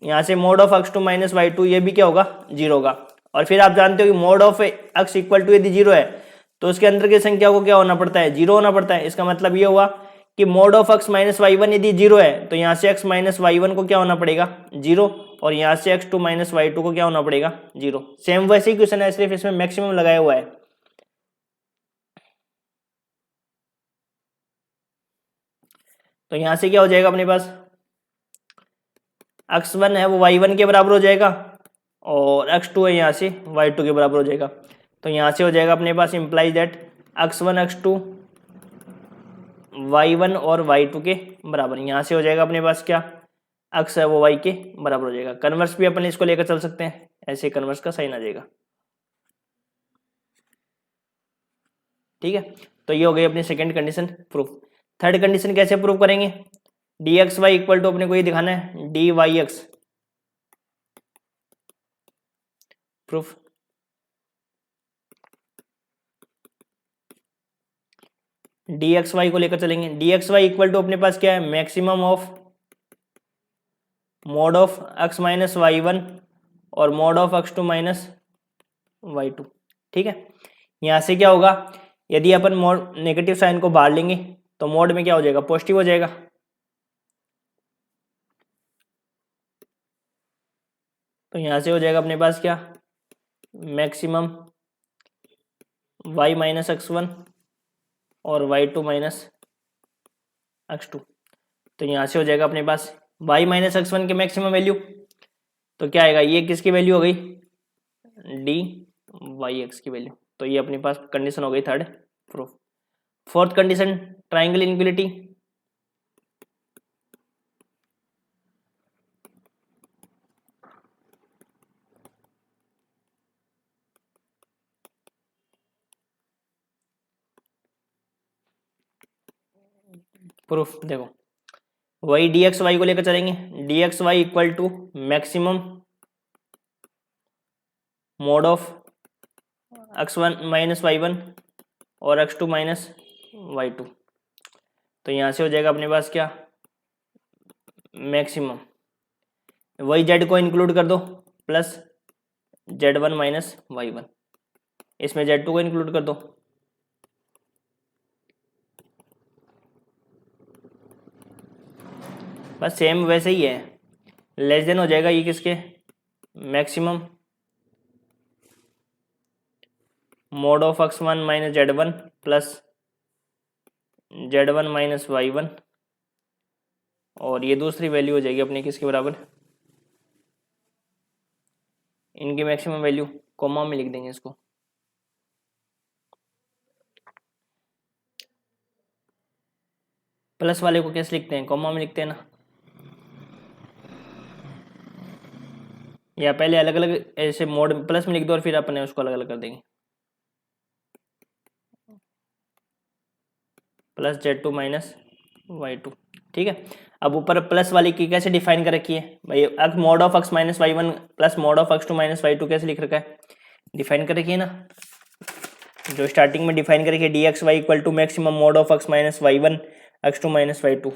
यहाँ से mod of x2 minus Y two ये भी क्या होगा? 0 होगा। और फिर आप जानते हो कि mod of x equal to यदि 0 है तो उसके अंदर की संख्या को क्या होना पड़ता है? 0 होना पड़ता है। इसका मतलब ये हुआ कि mod of x minus Y one यदि 0 है तो यहाँ से x माइनस वाई वन को क्या होना पड़ेगा? 0। और यहाँ से x2 माइनस वाई टू को क्या होना पड़ेगा? 0। सेम वैसे ही क्वेश्चन है, सिर्फ इसमें मैक्सिमम लगाया हुआ है। तो यहाँ से क्या हो जाएगा अपने पास? x1 है वो y1 के बराबर हो जाएगा और x2 है यहाँ से y2 के बराबर हो जाएगा। तो यहाँ से हो जाएगा अपने पास implies that x1 x2 y1 और y2 के बराबर। यहाँ से हो जाएगा अपने पास क्या? x है वो y के बराबर हो जाएगा। कन्वर्स भी अपन इसको लेकर चल सकते हैं, ऐसे कन्वर्स का साइन आ जाएगा। ठीक है, तो ये हो गई अपनी second condition proof. Third condition कैसे प्रूव करेंगे? D x Y equal to अपने को ये दिखाना है d Y x proof. D x Y को लेकर चलेंगे। D x Y equal to अपने पास क्या है? Maximum of mod of x minus Y one और mod of x two minus Y two. ठीक है, यहां से क्या होगा? यदि अपन मॉड नेगेटिव साइन को बाहर लेंगे तो मॉड में क्या हो जाएगा? पॉजिटिव हो जाएगा। तो यहां से हो जाएगा अपने पास क्या? Maximum y minus x one और y2 माइनस एक्स टू। तो यहाँ से हो जाएगा अपने पास y माइनस एक्स वन के मैक्सिमम वैल्यू, तो क्या आएगा? ये किसकी वैल्यू हो गई? डी वाई एक्स की वैल्यू। तो ये अपने पास कंडीशन हो गई third proof. Fourth condition triangle inequality. Proof देखो, वही डी एक्स वाई को लेकर चलेंगे। D x Y equal to maximum mod of x one minus Y one और x two minus Y two. तो यहाँ से हो जाएगा अपने पास क्या? मैक्सिमम वही जेड को इंक्लूड कर दो plus Z one minus Y one, इसमें जेड टू को इंक्लूड कर दो। बस सेम वैसे ही है, लेस देन हो जाएगा ये किसके? Maximum mod of x one minus Z one plus Z one minus Y one, और ये दूसरी वैल्यू हो जाएगी अपनी किसके बराबर? इनकी मैक्सिमम वैल्यू कॉमा में लिख देंगे इसको। प्लस वाले को कैसे लिखते हैं? कॉमा में लिखते हैं ना, या पहले अलग अलग ऐसे मोड प्लस में लिख दो और फिर अपने उसको अलग अलग कर देंगे। Plus Z two minus Y two. ठीक है, अब ऊपर प्लस वाली की कैसे डिफाइन कर रखी है भाई? अब mod of x minus Y one plus mod of x two minus Y two कैसे लिख रखा है? डिफाइन कर रखी है ना, जो स्टार्टिंग में डिफाइन कर रखी है d x Y equal to maximum mod of x minus Y one x two minus Y two.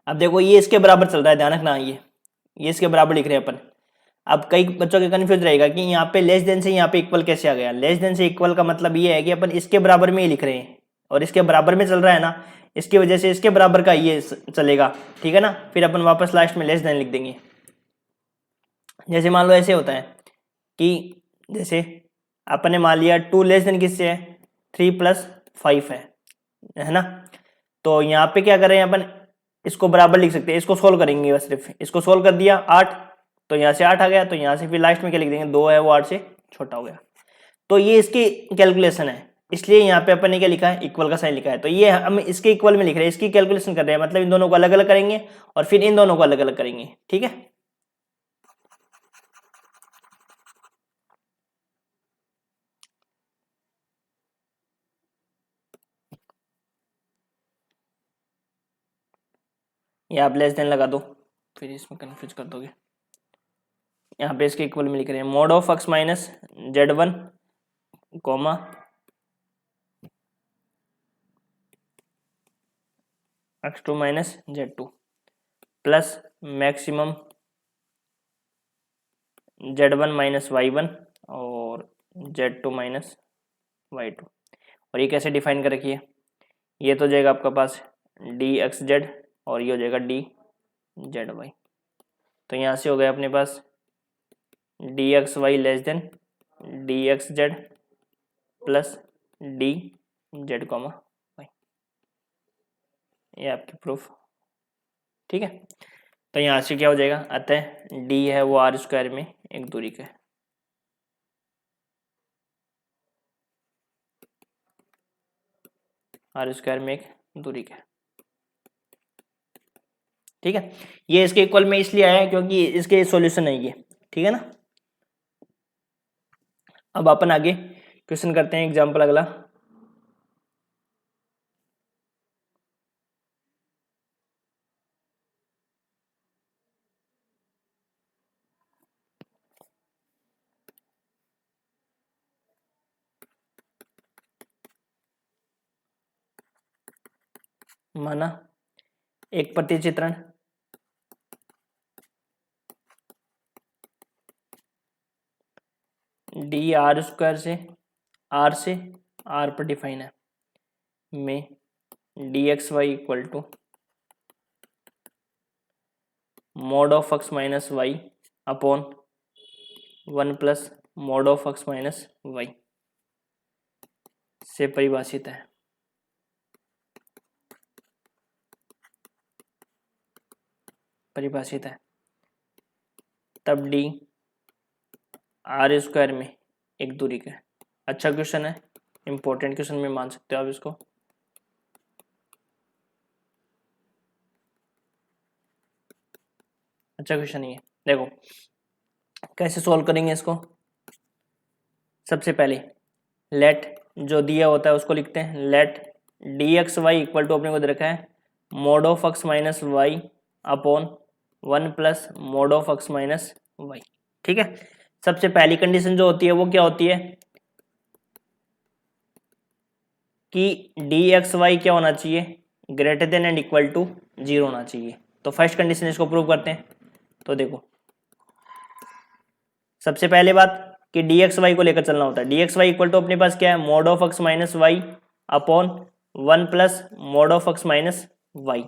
अब देखो ये इसके बराबर चल रहा है, ध्यान रखना, ये इसके बराबर लिख रहे हैं अपन। अब कई बच्चों के कंफ्यूज रहेगा कि यहाँ पे लेस देन से यहाँ पे इक्वल कैसे आ गया। लेस देन से इक्वल का मतलब ये है कि अपन इसके बराबर में ही लिख रहे हैं और इसके बराबर में चल रहा है ना, इसकी वजह से इसके बराबर का ये चलेगा। ठीक है ना, फिर अपन वापस लास्ट में लेस देन लिख देंगे। जैसे मान लो ऐसे होता है कि जैसे अपन ने मान लिया टू लेस देन किससे है? 3+5 है ना। तो यहाँ पे क्या करें अपन, इसको बराबर लिख सकते हैं, इसको सोल्व करेंगे बस, सिर्फ इसको सोल्व कर दिया 8, तो यहाँ से 8 आ गया, तो यहाँ से फिर लास्ट में क्या लिख देंगे, 2 है वो 8 से छोटा हो गया। तो ये इसकी कैलकुलेशन है, इसलिए यहाँ पे अपन ने क्या लिखा है, इक्वल का साइन लिखा है। तो ये हम इसके इक्वल में लिख रहे हैं, इसकी कैलकुलेशन कर रहे हैं, मतलब इन दोनों को अलग अलग करेंगे और फिर इन दोनों को अलग अलग करेंगे, ठीक है। ये आप लेस देन लगा दो, फिर इसमें कन्फ्यूज कर दोगे। यहाँ पे इसके इक्वल में लिख रहे हैं mode of x minus Z1 comma x2 minus Z2 plus maximum Z1 minus Y1 और Z2 माइनस Y2। और ये कैसे डिफाइन कर रखी है, ये तो जाएगा आपका पास dxz और ये हो जाएगा dzy। तो यहाँ से हो गया अपने पास dxy less than dxz plus dz comma y, ये आपकी प्रूफ, ठीक है। तो यहाँ से क्या हो जाएगा, अतः d है वो r स्क्वायर में एक दूरी का है, r स्क्वायर में एक दूरी का है, ठीक है। ये इसके इक्वल में इसलिए आया है क्योंकि इसके सॉल्यूशन है ये, ठीक है ना। अब अपन आगे क्वेश्चन करते हैं, एग्जांपल अगला। माना एक प्रतिचित्रण डी आर स्क्वायर से आर पर डिफाइन है में D x Y equal to mod of x minus y upon 1 plus mod of x minus y से परिभाषित है। तब डी आर स्क्वायर में एक दूरी का है। अच्छा क्वेश्चन है, इंपॉर्टेंट क्वेश्चन में मान सकते हो आप इसको। अच्छा क्वेश्चन ये देखो कैसे सॉल्व करेंगे इसको। सबसे पहले लेट जो दिया होता है उसको लिखते हैं, let D x Y equal to अपने को दे रखा है mod of x minus y upon 1 plus mod of x minus y, ठीक है। सबसे पहली कंडीशन जो होती है वो क्या होती है कि डी एक्स वाई क्या होना चाहिए, greater than and equal to 0 होना चाहिए। तो फर्स्ट कंडीशन इसको प्रूव करते हैं। तो देखो सबसे पहले बात कि डी एक्स वाई को लेकर चलना होता है। D x Y equal to अपने पास क्या है, mod of x minus y upon 1 plus mod of x minus y.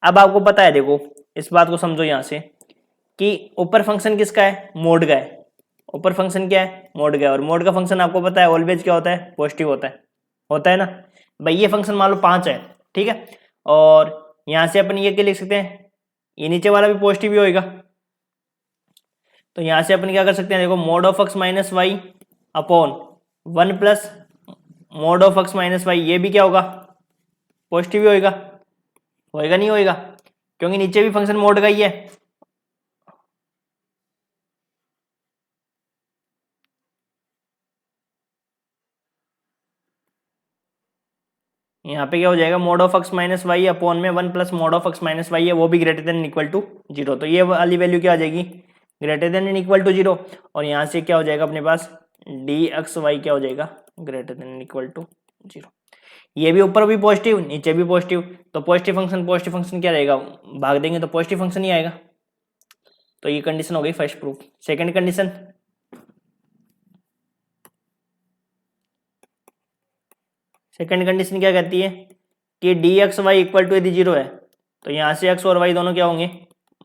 अब आपको पता है, देखो इस बात को समझो यहाँ से कि ऊपर फंक्शन किसका है, मोड का है। ऊपर फंक्शन क्या है, मोड का है, और मोड का फंक्शन आपको पता है ऑलवेज क्या होता है, पॉजिटिव होता है ना भाई। ये फंक्शन मान लो 5 है, ठीक है। और यहाँ से अपन ये क्या लिख सकते हैं, ये नीचे वाला भी पॉजिटिव ही होएगा। तो यहाँ से अपन क्या कर सकते हैं, देखो mod of x minus y upon 1 plus mod of x minus y, ये भी क्या होगा, पॉजिटिव ही होएगा नहीं होएगा, क्योंकि नीचे भी फंक्शन मोड का ही है। यहाँ पे क्या हो जाएगा, mod of x minus y upon में 1 plus mod of x minus y है, वो भी ग्रेटर देन इक्वल टू 0। तो ये वाली वैल्यू क्या आ जाएगी, greater than and equal to 0। और यहाँ से क्या हो जाएगा अपने पास डी एक्स वाई क्या हो जाएगा, greater than and equal to 0। ये भी ऊपर भी पॉजिटिव नीचे भी पॉजिटिव, तो पॉजिटिव फंक्शन क्या रहेगा, भाग देंगे तो पॉजिटिव फंक्शन ही आएगा। तो ये कंडीशन हो गई फर्स्ट प्रूफ। सेकेंड कंडीशन, क्या कहती है कि D x Y equal to यदि 0 है तो यहाँ से एक्स और वाई दोनों क्या होंगे,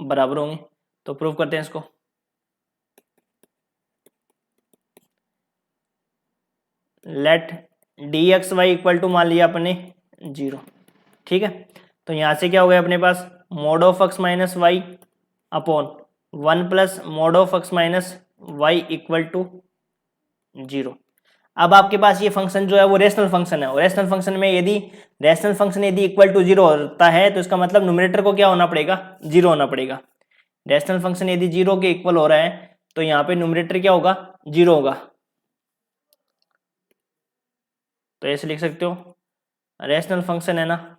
बराबर होंगे। तो प्रूव करते हैं इसको। Let D x Y equal to मान लिया अपने 0, ठीक है। तो यहाँ से क्या हो गया अपने पास, mod of x minus y upon 1 plus mod of x minus y equal to 0। अब आपके पास ये फंक्शन जो है वो रेशनल फंक्शन है, और रेशनल फंक्शन में यदि रेशनल फंक्शन यदि इक्वल टू 0 होता है तो इसका मतलब न्यूमरेटर को क्या होना पड़ेगा, 0 होना पड़ेगा। रेशनल फंक्शन यदि 0 के इक्वल हो रहा है तो यहाँ पे न्यूमरेटर क्या होगा, 0 होगा। तो ऐसे लिख सकते हो, रेशनल फंक्शन है ना,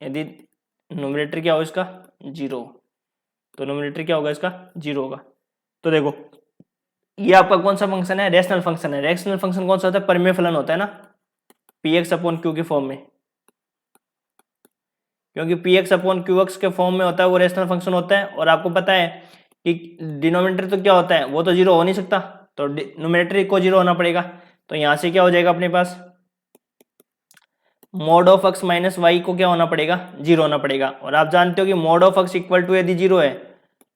यदि न्यूमरेटर क्या हो इसका 0, तो न्यूमरेटर क्या होगा इसका 0 होगा। तो देखो ये आपका कौन सा फंक्शन है, रेशनल फंक्शन है। रेशनल फंक्शन कौन सा होता है, परिमेय फलन होता है ना, पी एक्स अपॉन क्यू के फॉर्म में, क्योंकि P x upon Q x के फॉर्म में होता है वो रेशनल फंक्शन होता है। और आपको पता है कि डिनोमिनेटर तो क्या होता है, वो तो 0 हो नहीं सकता, तो न्यूमरेटर को 0 होना पड़ेगा। तो यहाँ से क्या हो जाएगा अपने पास, mod of x minus y को क्या होना पड़ेगा, 0 होना पड़ेगा। और आप जानते हो कि mod of x equal to यदि 0 है,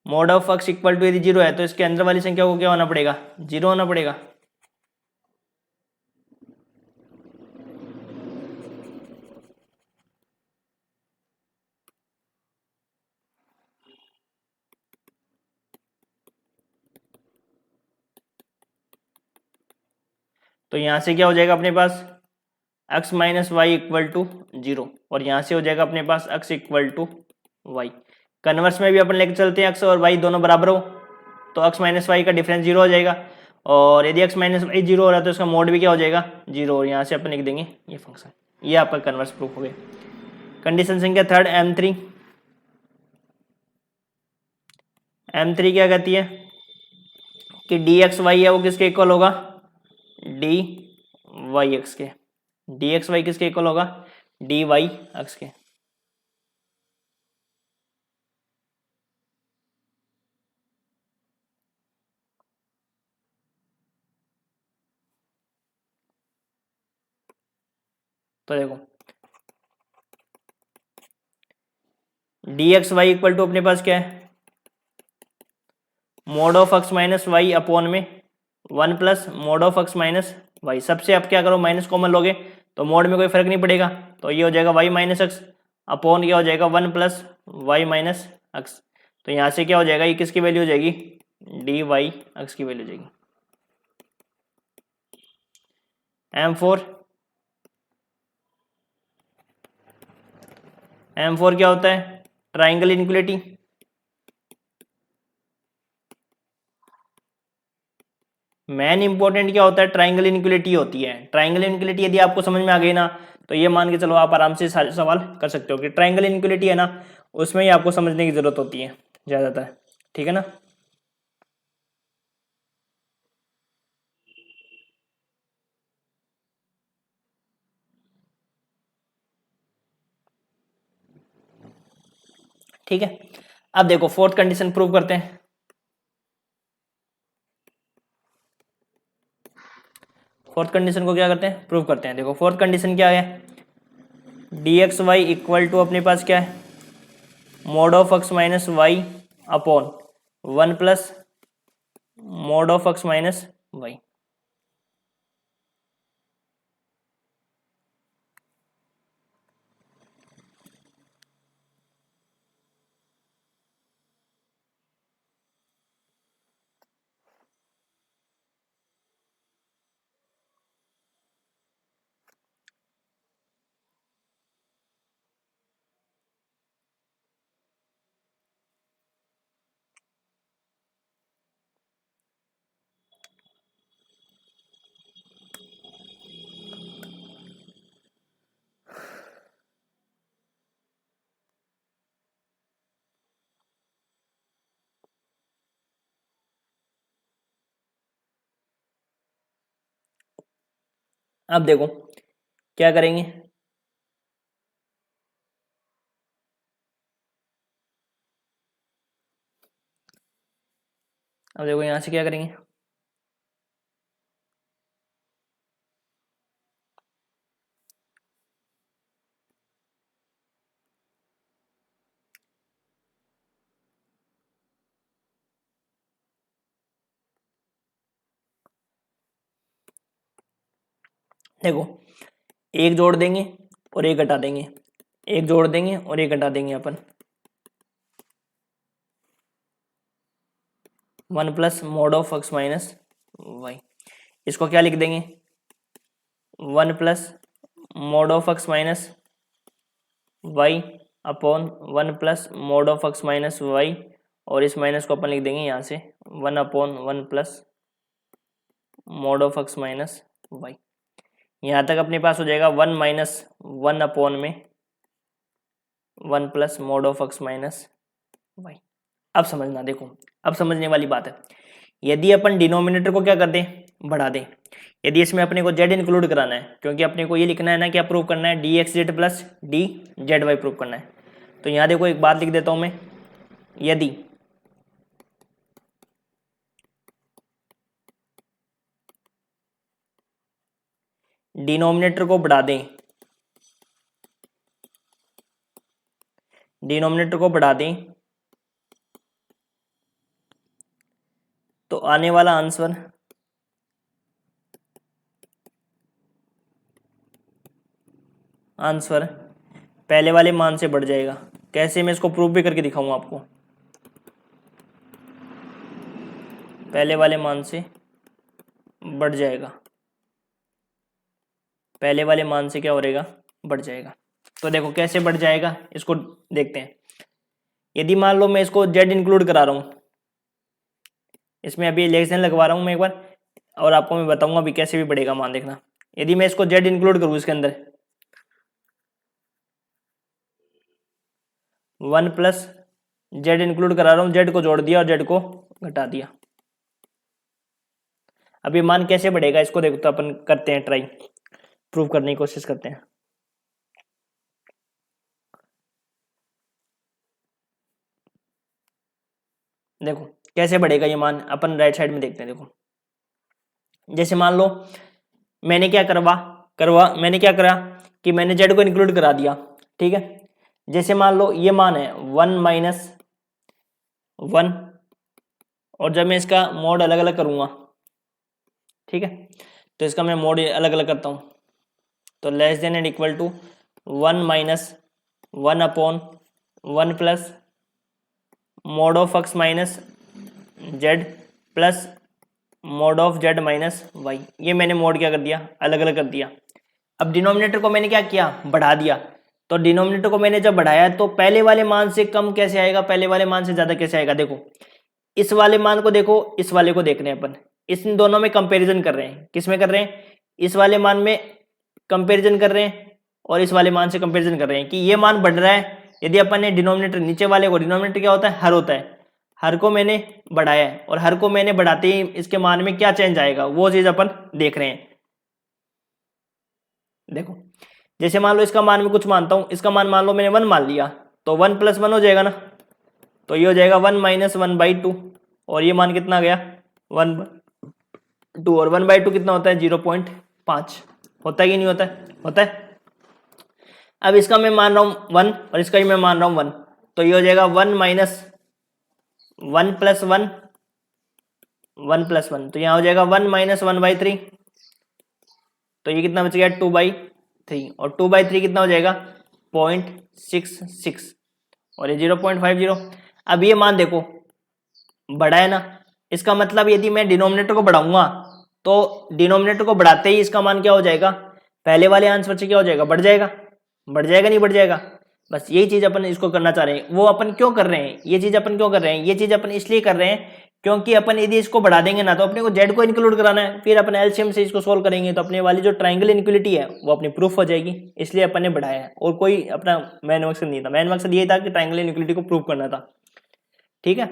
mod of x equal to यदि 0 है तो इसके अंदर वाली संख्या को क्या होना पड़ेगा, 0 होना पड़ेगा। तो यहाँ से क्या हो जाएगा अपने पास, x minus y equal to 0, और यहाँ से हो जाएगा अपने पास x equal to y. Converse में भी अपन लेके चलते हैं x और y दोनों बराबर हो, तो x माइनस वाई का डिफरेंस 0 हो जाएगा। और यदि x माइनस वाई 0 हो रहा है तो इसका मोड भी क्या हो जाएगा, 0। और यहाँ से अपन लिख देंगे ये फंक्शन, ये आपका कन्वर्स प्रूफ हो गया। कंडीशन संख्या थर्ड M3। M3 क्या कहती है कि डी एक्स वाई है वो किसके इक्वल होगा, डी वाई एक्स के। डी एक्स वाई किसके इक्वल होगा, डी वाई एक्स के। तो देखो d x Y equal to अपने पास क्या है, mod of x minus y upon में 1 plus mod of x minus y. सबसे आप क्या करो, माइनस कॉमन लोगे तो मोड में कोई फर्क नहीं पड़ेगा, तो ये हो जाएगा वाई माइनस एक्स अपॉन क्या हो जाएगा 1 प्लस वाई माइनस एक्स। तो यहाँ से क्या हो जाएगा, ये किसकी वैल्यू हो जाएगी, डी वाई एक्स की वैल्यू हो जाएगी। M4 क्या होता है, ट्राइंगल इनइक्वालिटी। मेन इंपॉर्टेंट क्या होता है, ट्राइंगल इनइक्वालिटी होती है। ट्राइंगल इनइक्वालिटी यदि आपको समझ में आ गई ना, तो ये मान के चलो आप आराम से सारे सवाल कर सकते हो कि ट्राइंगल इनइक्वालिटी है ना, उसमें ही आपको समझने की जरूरत होती है ज्यादातर, ठीक है ना। ठीक है, अब देखो फोर्थ कंडीशन प्रूव करते हैं। फोर्थ कंडीशन को क्या करते हैं, प्रूव करते हैं। देखो फोर्थ कंडीशन क्या है, d x Y equal to अपने पास क्या है, mod of x minus y upon 1 plus mod of x minus y. अब देखो क्या करेंगे, अब देखो यहां से क्या करेंगे, देखो एक जोड़ देंगे और एक घटा देंगे, एक जोड़ देंगे और एक घटा देंगे अपन, 1 plus mod of x minus y. इसको क्या लिख देंगे, 1 plus mod of x minus y upon 1 plus mod of x minus y, और इस माइनस को अपन लिख देंगे यहाँ से 1 upon 1 plus mod of x minus y. यहाँ तक अपने पास हो जाएगा 1 माइनस 1 अपॉन में 1 plus mod of x minus y. अब समझना, देखो अब समझने वाली बात है। यदि अपन डिनोमिनेटर को क्या कर दें, बढ़ा दें, यदि इसमें अपने को z इंक्लूड कराना है, क्योंकि अपने को ये लिखना है ना, क्या प्रूव करना है, d x Z plus D Z y prove करना है। तो यहाँ देखो एक बात लिख देता हूँ मैं, यदि डिनोमिनेटर को बढ़ा दें, डिनोमिनेटर को बढ़ा दें तो आने वाला आंसर पहले वाले मान से बढ़ जाएगा। कैसे, मैं इसको प्रूफ भी करके दिखाऊंगा आपको। पहले वाले मान से बढ़ जाएगा, पहले वाले मान से क्या हो रहेगा, बढ़ जाएगा। तो देखो कैसे बढ़ जाएगा, इसको देखते हैं। यदि मान लो मैं इसको z इंक्लूड करा रहा हूँ, इसमें अभी लेस देन लगवा रहा हूँ मैं एक बार, और आपको मैं बताऊंगा अभी कैसे भी बढ़ेगा मान, देखना। यदि मैं इसको z इंक्लूड करूँ इसके अंदर, 1 प्लस z इंक्लूड करा रहा हूँ, z को जोड़ दिया और z को घटा दिया। अब ये मान कैसे बढ़ेगा इसको देखो, तो अपन करते हैं ट्राई, प्रूव करने की कोशिश करते हैं। देखो कैसे बढ़ेगा ये मान, अपन राइट साइड में देखते हैं। देखो जैसे मान लो मैंने क्या मैंने क्या करा कि मैंने z को इंक्लूड करा दिया, ठीक है। जैसे मान लो ये मान है 1 माइनस 1, और जब मैं इसका मोड अलग अलग करूंगा, ठीक है, तो इसका मैं मोड अलग अलग करता हूं, तो less than and equal to 1 minus 1 upon 1 plus mod of x minus z plus mod of z minus y. ये मैंने मोड क्या कर दिया, अलग अलग कर दिया। अब डिनोमिनेटर को मैंने क्या किया, बढ़ा दिया। तो डिनोमिनेटर को मैंने जब बढ़ाया तो पहले वाले मान से कम कैसे आएगा, पहले वाले मान से ज्यादा कैसे आएगा। देखो इस वाले मान को देखो, इस वाले को देख रहे हैं अपन, इन दोनों में कंपैरिजन कर रहे हैं। किस में कर रहे हैं, इस वाले मान में कंपैरिजन कर रहे हैं और इस वाले मान से कंपैरिजन कर रहे हैं कि ये मान बढ़ रहा है। यदि अपन ने डिनोमिनेटर, नीचे वाले को, डिनोमिनेटर क्या होता है, हर होता है, हर को मैंने बढ़ाया है, और हर को मैंने बढ़ाते ही इसके मान में क्या चेंज आएगा वो चीज अपन देख रहे हैं। देखो जैसे मान लो इसका मान मैं कुछ मानता हूं, इसका मान मान लो मैंने 1 मान लिया, तो 1 प्लस 1 हो जाएगा ना, तो ये हो जाएगा 1 माइनस 1/2, और ये मान कितना गया 1/2, और 1/2 कितना होता है 0.5, होता है कि नहीं होता है, होता है। अब इसका मैं मान रहा हूं 1 और इसका भी मैं मान रहा हूं 1, तो ये हो जाएगा 1 माइनस 1 प्लस 1, 1 प्लस 1, तो यहाँ हो जाएगा 1 माइनस 1/3, तो ये कितना बच गया 2/3, और 2/3 कितना हो जाएगा 0.66, और ये 0.50। अब ये मान देखो बढ़ा है ना, इसका मतलब यदि मैं डिनोमिनेटर को बढ़ाऊंगा तो डिनोमिनेटर को बढ़ाते ही इसका मान क्या हो जाएगा, पहले वाले आंसर से क्या हो जाएगा, बढ़ जाएगा, बढ़ जाएगा नहीं बढ़ जाएगा। बस यही चीज अपन इसको करना चाह रहे हैं। वो अपन क्यों कर रहे हैं, ये चीज अपन क्यों कर रहे हैं, ये चीज अपन इसलिए कर रहे हैं क्योंकि अपन यदि इसको बढ़ा देंगे ना तो अपने को z को इंक्लूड कराना है, फिर अपन एलसीएम से इसको सोल्व करेंगे तो अपने वाली जो ट्रायंगल इनइक्वालिटी है वो अपनी प्रूफ हो जाएगी। इसलिए अपन ने बढ़ाया है, और कोई अपना मेन मकसद नहीं था। मेन मकसद ये था कि ट्रायंगल इनइक्वालिटी को प्रूव करना था, ठीक है।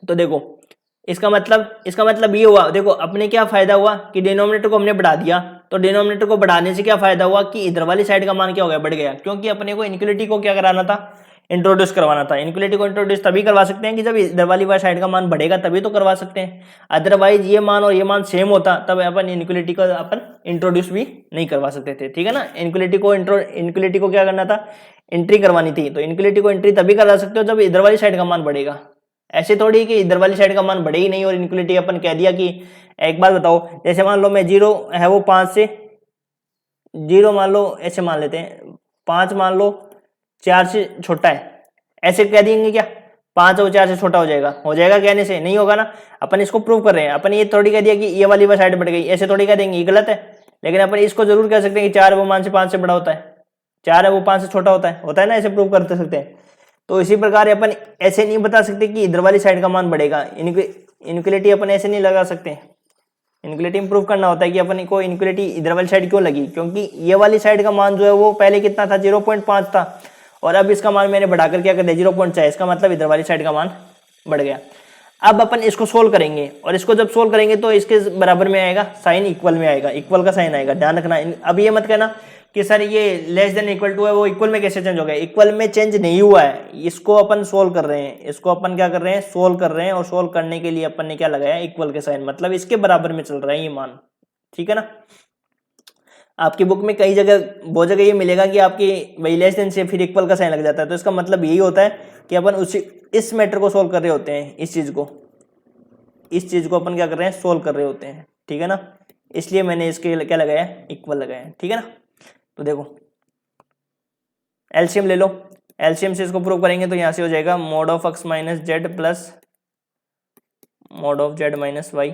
तो देखो इसका मतलब ये हुआ, देखो अपने क्या फायदा हुआ कि डिनोमिनेटर को हमने बढ़ा दिया, तो डिनोमिनेटर को बढ़ाने से क्या फायदा हुआ कि इधर वाली साइड का मान क्या हो गया, बढ़ गया, क्योंकि अपने को इनइक्वालिटी को क्या कराना था, इंट्रोड्यूस करवाना था। इनइक्वालिटी को इंट्रोड्यूस तभी करवा सकते हैं कि जब इधर वाली साइड का मान बढ़ेगा, तभी तो करवा सकते हैं। अदरवाइज ये मान और ये मान सेम होता तब अपन इनइक्वालिटी को अपन इंट्रोड्यूस भी नहीं करवा सकते थे, ठीक है ना। इनइक्वालिटी को क्या करना था, एंट्री करवानी थी, तो इनइक्वालिटी को एंट्री तभी करवा सकते हो जब इधर वाली साइड का मान बढ़ेगा। ऐसे थोड़ी कि इधर वाली साइड का मान बढ़े ही नहीं और इनइक्वालिटी अपन कह दिया कि, एक बात बताओ, जैसे मान लो मैं 0 है वो 5 से 0 मान लो, ऐसे मान लेते हैं 5 मान लो 4 से छोटा है, ऐसे कह देंगे क्या 5 और 4 से छोटा हो जाएगा? हो जाएगा कहने से? नहीं होगा ना। अपन इसको प्रूव कर रहे हैं, अपन ये थोड़ी कह दिया कि ये वाली साइड बढ़ गई, ऐसे थोड़ी कह देंगे, ये गलत है। लेकिन अपन इसको जरूर कह सकते हैं कि 4 वो मान से 5 से बड़ा होता है, 4 है वो 5 से छोटा होता है ना, ऐसे प्रूव कर सकते हैं। तो इसी प्रकार अपन ऐसे नहीं बता सकते कि इधर वाली साइड का मान बढ़ेगा, इनक्वलिटी अपन ऐसे नहीं लगा सकते। इनक्वलिटी में प्रूव करना होता है कि अपन को इनक्वलिटी इधर वाली साइड क्यों लगी, क्योंकि ये वाली साइड का मान जो है वो पहले कितना था 0.5 था, और अब इसका मान मैंने बढ़ाकर क्या कर दिया 0.4, इसका मतलब इधर वाली साइड का मान बढ़ गया। अब अपन इसको सोल्व करेंगे, और इसको जब सोल्व करेंगे तो इसके बराबर में आएगा, साइन इक्वल में आएगा, इक्वल का साइन आएगा, ध्यान रखना। अब ये मत कहना कि सर ये लेस देन इक्वल टू है, वो इक्वल में कैसे चेंज हो गया? इक्वल में चेंज नहीं हुआ है, इसको अपन सोल्व कर रहे हैं, इसको अपन क्या कर रहे हैं सोल्व कर रहे हैं, और सोल्व करने के लिए अपन ने क्या लगाया इक्वल के साइन, मतलब इसके बराबर में चल रहा है ये मान, ठीक है ना। आपकी बुक में कई जगह बहुत जगह ये मिलेगा कि आपकी वही लेस देन से फिर इक्वल का साइन लग जाता है, तो इसका मतलब यही होता है कि अपन उसी इस मैटर को सोल्व कर रहे होते हैं, इस चीज को अपन क्या कर रहे हैं सोल्व कर रहे होते हैं, ठीक है ना। इसलिए मैंने इसके क्या लगाया इक्वल लगाया, ठीक है ना। तो देखो एलसीएम ले लो, एलसीएम से इसको प्रूव करेंगे तो यहां से हो जाएगा mod of x minus z plus mod of z minus y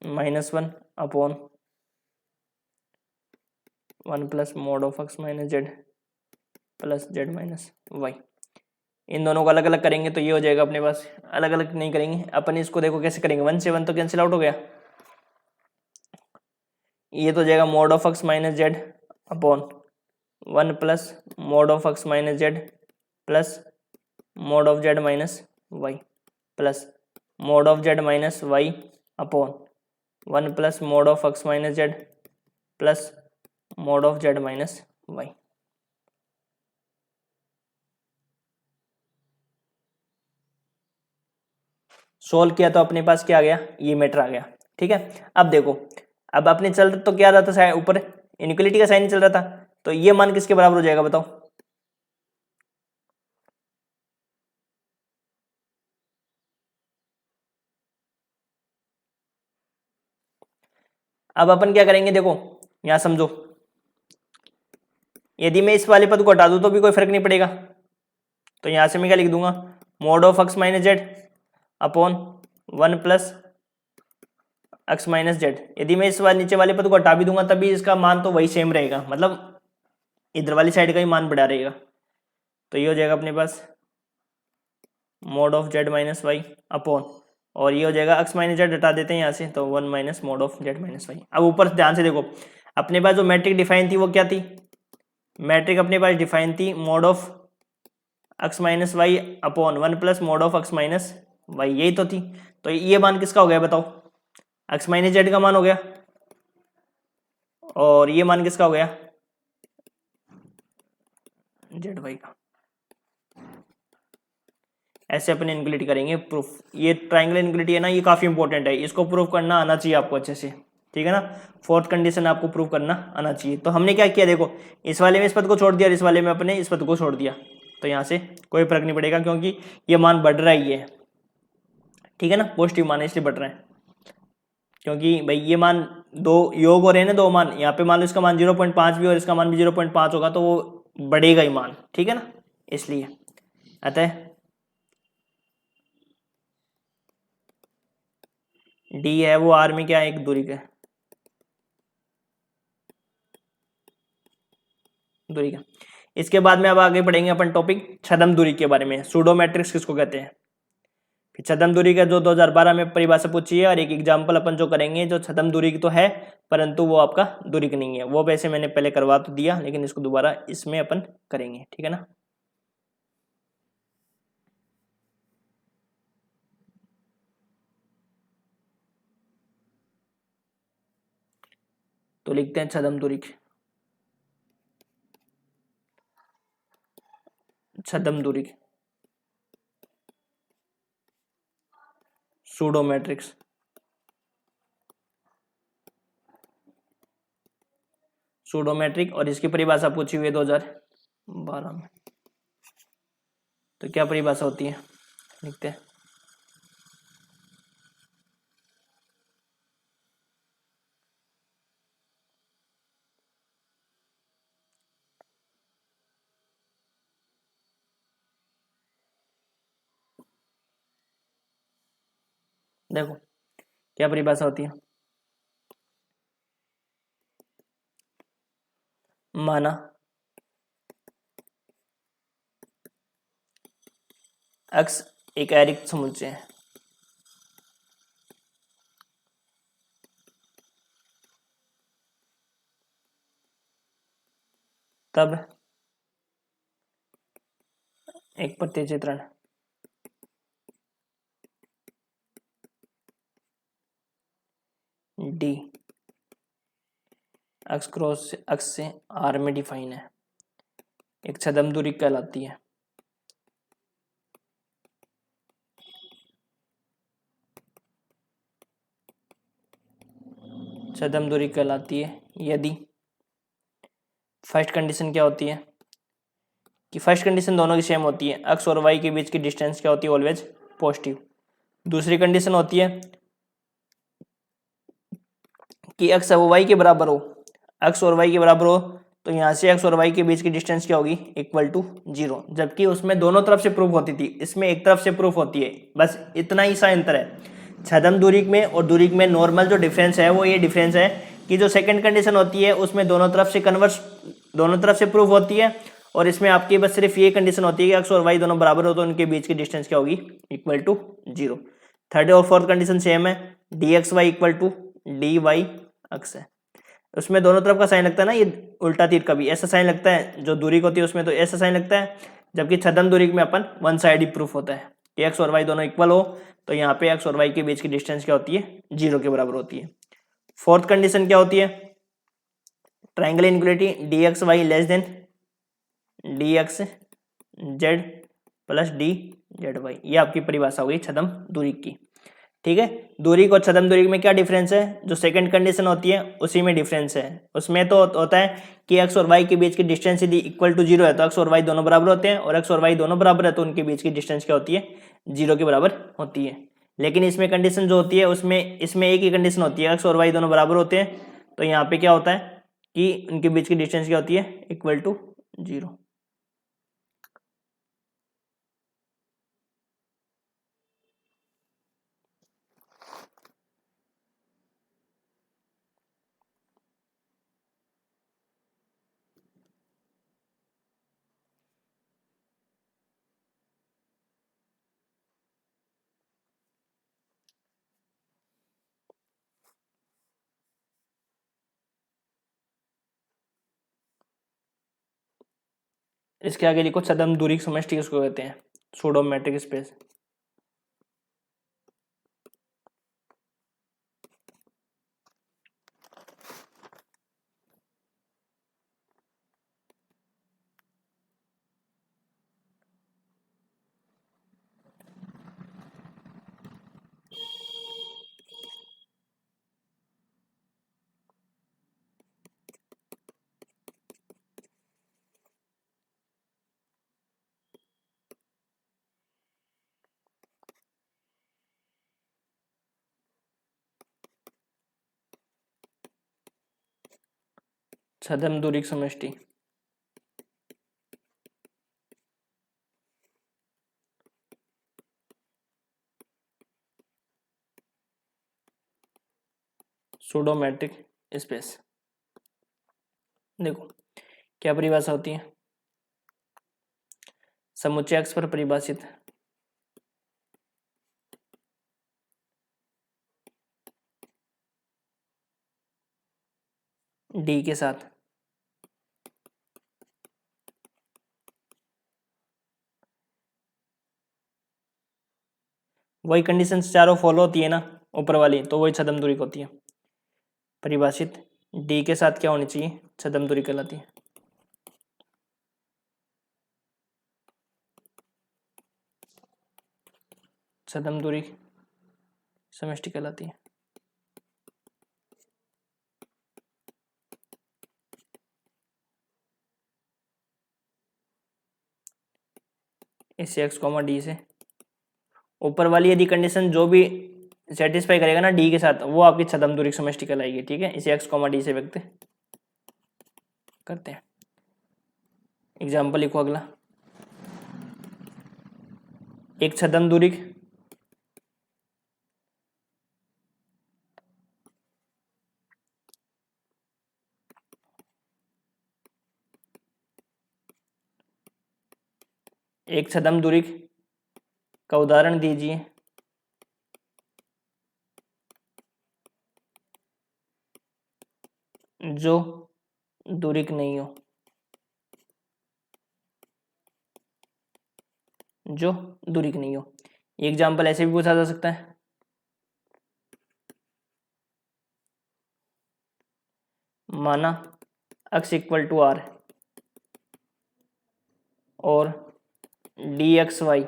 -1 upon 1 plus mod of x minus z plus z minus y. इन दोनों को अलग अलग करेंगे तो ये हो जाएगा अपने पास, अलग अलग नहीं करेंगे अपन इसको। देखो कैसे करेंगे, 1 से 1 तो कैंसिल आउट हो गया, ये तो हो जाएगा mod of x minus z upon 1 plus mod of x minus z plus mod of z minus y plus mod of z minus y upon 1 plus mod of x minus z plus mod of z minus y. Solve किया तो अपने पास क्या आ गया, ये matter आ गया, ठीक है। अब देखो, अब अपने चल रहा तो क्या रहा था ऊपर इनइक्वालिटी का साइन चल रहा था, तो ये मान किसके बराबर हो जाएगा बताओ? अब अपन क्या करेंगे, देखो यहां समझो, यदि मैं इस वाले पद को हटा दूं तो भी कोई फर्क नहीं पड़ेगा, तो यहां से मैं क्या लिख दूंगा mod of x minus z upon 1 plus x minus Z. यदि मैं इस वाले नीचे वाले पद को हटा भी दूंगा तभी इसका मान तो वही सेम रहेगा, मतलब इधर वाली साइड का ही मान बढ़ा रहेगा। तो ये हो जाएगा अपने पास mod of z minus y upon, और ये हो जाएगा x माइनस जेड हटा देते हैं यहाँ से, तो 1 minus mod of z minus y. अब ऊपर ध्यान से देखो, अपने पास जो मैट्रिक डिफाइन थी वो क्या थी, मैट्रिक अपने पास डिफाइन थी mod of x minus y upon 1 plus mod of x minus y, यही तो थी। तो ये मान किसका हो गया बताओ, x माइनस जेड का मान हो गया, और ये मान किसका हो गया जेड वाई का। ऐसे अपन इनक्वलिटी करेंगे प्रूफ, ये ट्रायंगल इनक्वलिटी है ना, ये काफी इंपॉर्टेंट है, इसको प्रूफ करना आना चाहिए आपको अच्छे से, ठीक है ना। फोर्थ कंडीशन आपको प्रूव करना आना चाहिए। तो हमने क्या किया देखो, इस वाले में इस पद को छोड़ दिया और इस वाले में अपने इस पद को छोड़ दिया, तो यहाँ से कोई फर्क नहीं पड़ेगा क्योंकि ये मान बढ़ रहा ही है, ठीक है ना, पॉजिटिव मान है इसलिए बढ़ रहा है। क्योंकि भाई ये मान दो योग हो रहे हैं ना, दो मान, यहाँ पे मान लो इसका मान 0.5 भी और इसका मान भी 0.5 होगा तो वो बढ़ेगा ही मान, ठीक है ना, इसलिए। अतः डी है वो आर में क्या है, एक दूरी का दूरी का। इसके बाद में अब आगे बढ़ेंगे अपन टॉपिक छद्म दूरी के बारे में, सूडो मैट्रिक्स किसको कहते हैं। फिर छद्म दूरी का जो 2012 में परिभाषा पूछी है, और एक एग्जाम्पल अपन जो करेंगे जो छद्म दूरी की तो है परंतु वो आपका दूरी की नहीं है, वो वैसे मैंने पहले करवा तो दिया लेकिन इसको दोबारा इसमें अपन करेंगे, ठीक है ना। तो लिखते हैं छद्म दूरी, छद्म दूरी सूडो मैट्रिक्स, सूडो मैट्रिक, और इसकी परिभाषा पूछी हुई है 2012 में। तो क्या परिभाषा होती है लिखते हैं, देखो क्या परिभाषा होती है, माना x एक अरिक्त समुच्चय है, तब एक प्रतिचित्रण d x क्रॉस x से r में डिफाइन है, एक छद्म दूरी कहलाती है। छद्म दूरी कहलाती है यदि फर्स्ट कंडीशन क्या होती है कि फर्स्ट कंडीशन दोनों की सेम होती है, x और y के बीच की डिस्टेंस क्या होती है, ऑलवेज पॉजिटिव। दूसरी कंडीशन होती है कि x और y के बराबर हो, x और y के बराबर हो तो यहाँ से x और y के बीच की डिस्टेंस क्या होगी, इक्वल टू 0, जबकि उसमें दोनों तरफ से प्रूफ होती थी, इसमें एक तरफ से प्रूफ होती है, बस इतना ही सा अंतर है। छद्म दूरी में और दूरी में नॉर्मल जो डिफरेंस है वो ये डिफरेंस है कि जो सेकंड कंडीशन होती है उसमें दोनों तरफ से कन्वर्स, दोनों तरफ से प्रूफ होती है, और इसमें आपकी बस सिर्फ ये कंडीशन होती है कि एक्स और वाई दोनों बराबर हो तो उनके बीच की डिस्टेंस क्या होगी, इक्वल टू 0। थर्ड और फोर्थ कंडीशन सेम है, d x Y equal to D Y x है, उसमें दोनों तरफ का साइन लगता है ना, ये उल्टा तीर का भी ऐसा साइन लगता है, जो दूरी को होती है उसमें तो ऐसा साइन लगता है, जबकि छद्म दूरी में अपन वन साइड ही प्रूफ होता है कि एक्स और वाई दोनों इक्वल हो तो यहाँ पे एक्स और वाई के बीच की डिस्टेंस क्या होती है, 0 के बराबर होती है। फोर्थ कंडीशन क्या होती है, triangle inequality d x y less than D x Z plus D Z y, ये आपकी परिभाषा होगी छद्म दूरी की। ठीक है, दूरी को छद्म दूरी में क्या डिफरेंस है, जो सेकंड कंडीशन होती है उसी में डिफरेंस है, उसमें तो होता है कि एक्स और वाई के बीच की डिस्टेंस यदि इक्वल टू 0 है तो एक्स और वाई दोनों बराबर होते हैं, और एक्स और वाई दोनों बराबर है तो उनके बीच की डिस्टेंस क्या होती है, 0 के बराबर होती है। लेकिन इसमें कंडीशन जो होती है उसमें इसमें एक ही कंडीशन होती है, एक्स और वाई दोनों बराबर होते हैं, तो यहाँ पे क्या होता है कि उनके बीच की डिस्टेंस क्या होती है, इक्वल टू 0। इसके आगे लिखो छद्म दूरी की समष्टि किसको कहते हैं, सूडो मैट्रिक स्पेस। छद्म दूरी की समष्टि सूडो मैट्रिक स्पेस। देखो क्या परिभाषा होती है, समुच्चय एक्स पर परिभाषित डी के साथ वही कंडीशन चारों फॉलो होती है ना ऊपर वाली, तो वही छद्म दूरी होती है। परिभाषित डी के साथ क्या होनी चाहिए, छद्म दूरी कहलाती है। छद्म दूरी समष्टि कहलाती है। इस एक्स कॉमा डी से ऊपर वाली यदि कंडीशन जो भी सेटिस्फाई करेगा ना डी के साथ, वो आपकी छद्म दूरी समष्टि कहलाएगी। ठीक है, इसे एक्स कॉमा डी से व्यक्त करते हैं। एग्जाम्पल लिखो अगला, एक छद्म दूरी एक छद्म दूरी का उदाहरण दीजिए। जो दूरिक नहीं हो, जो दूरिक नहीं हो। एग्जाम्पल ऐसे भी पूछा जा सकता है, माना x इक्वल टू आर और डी एक्स वाई,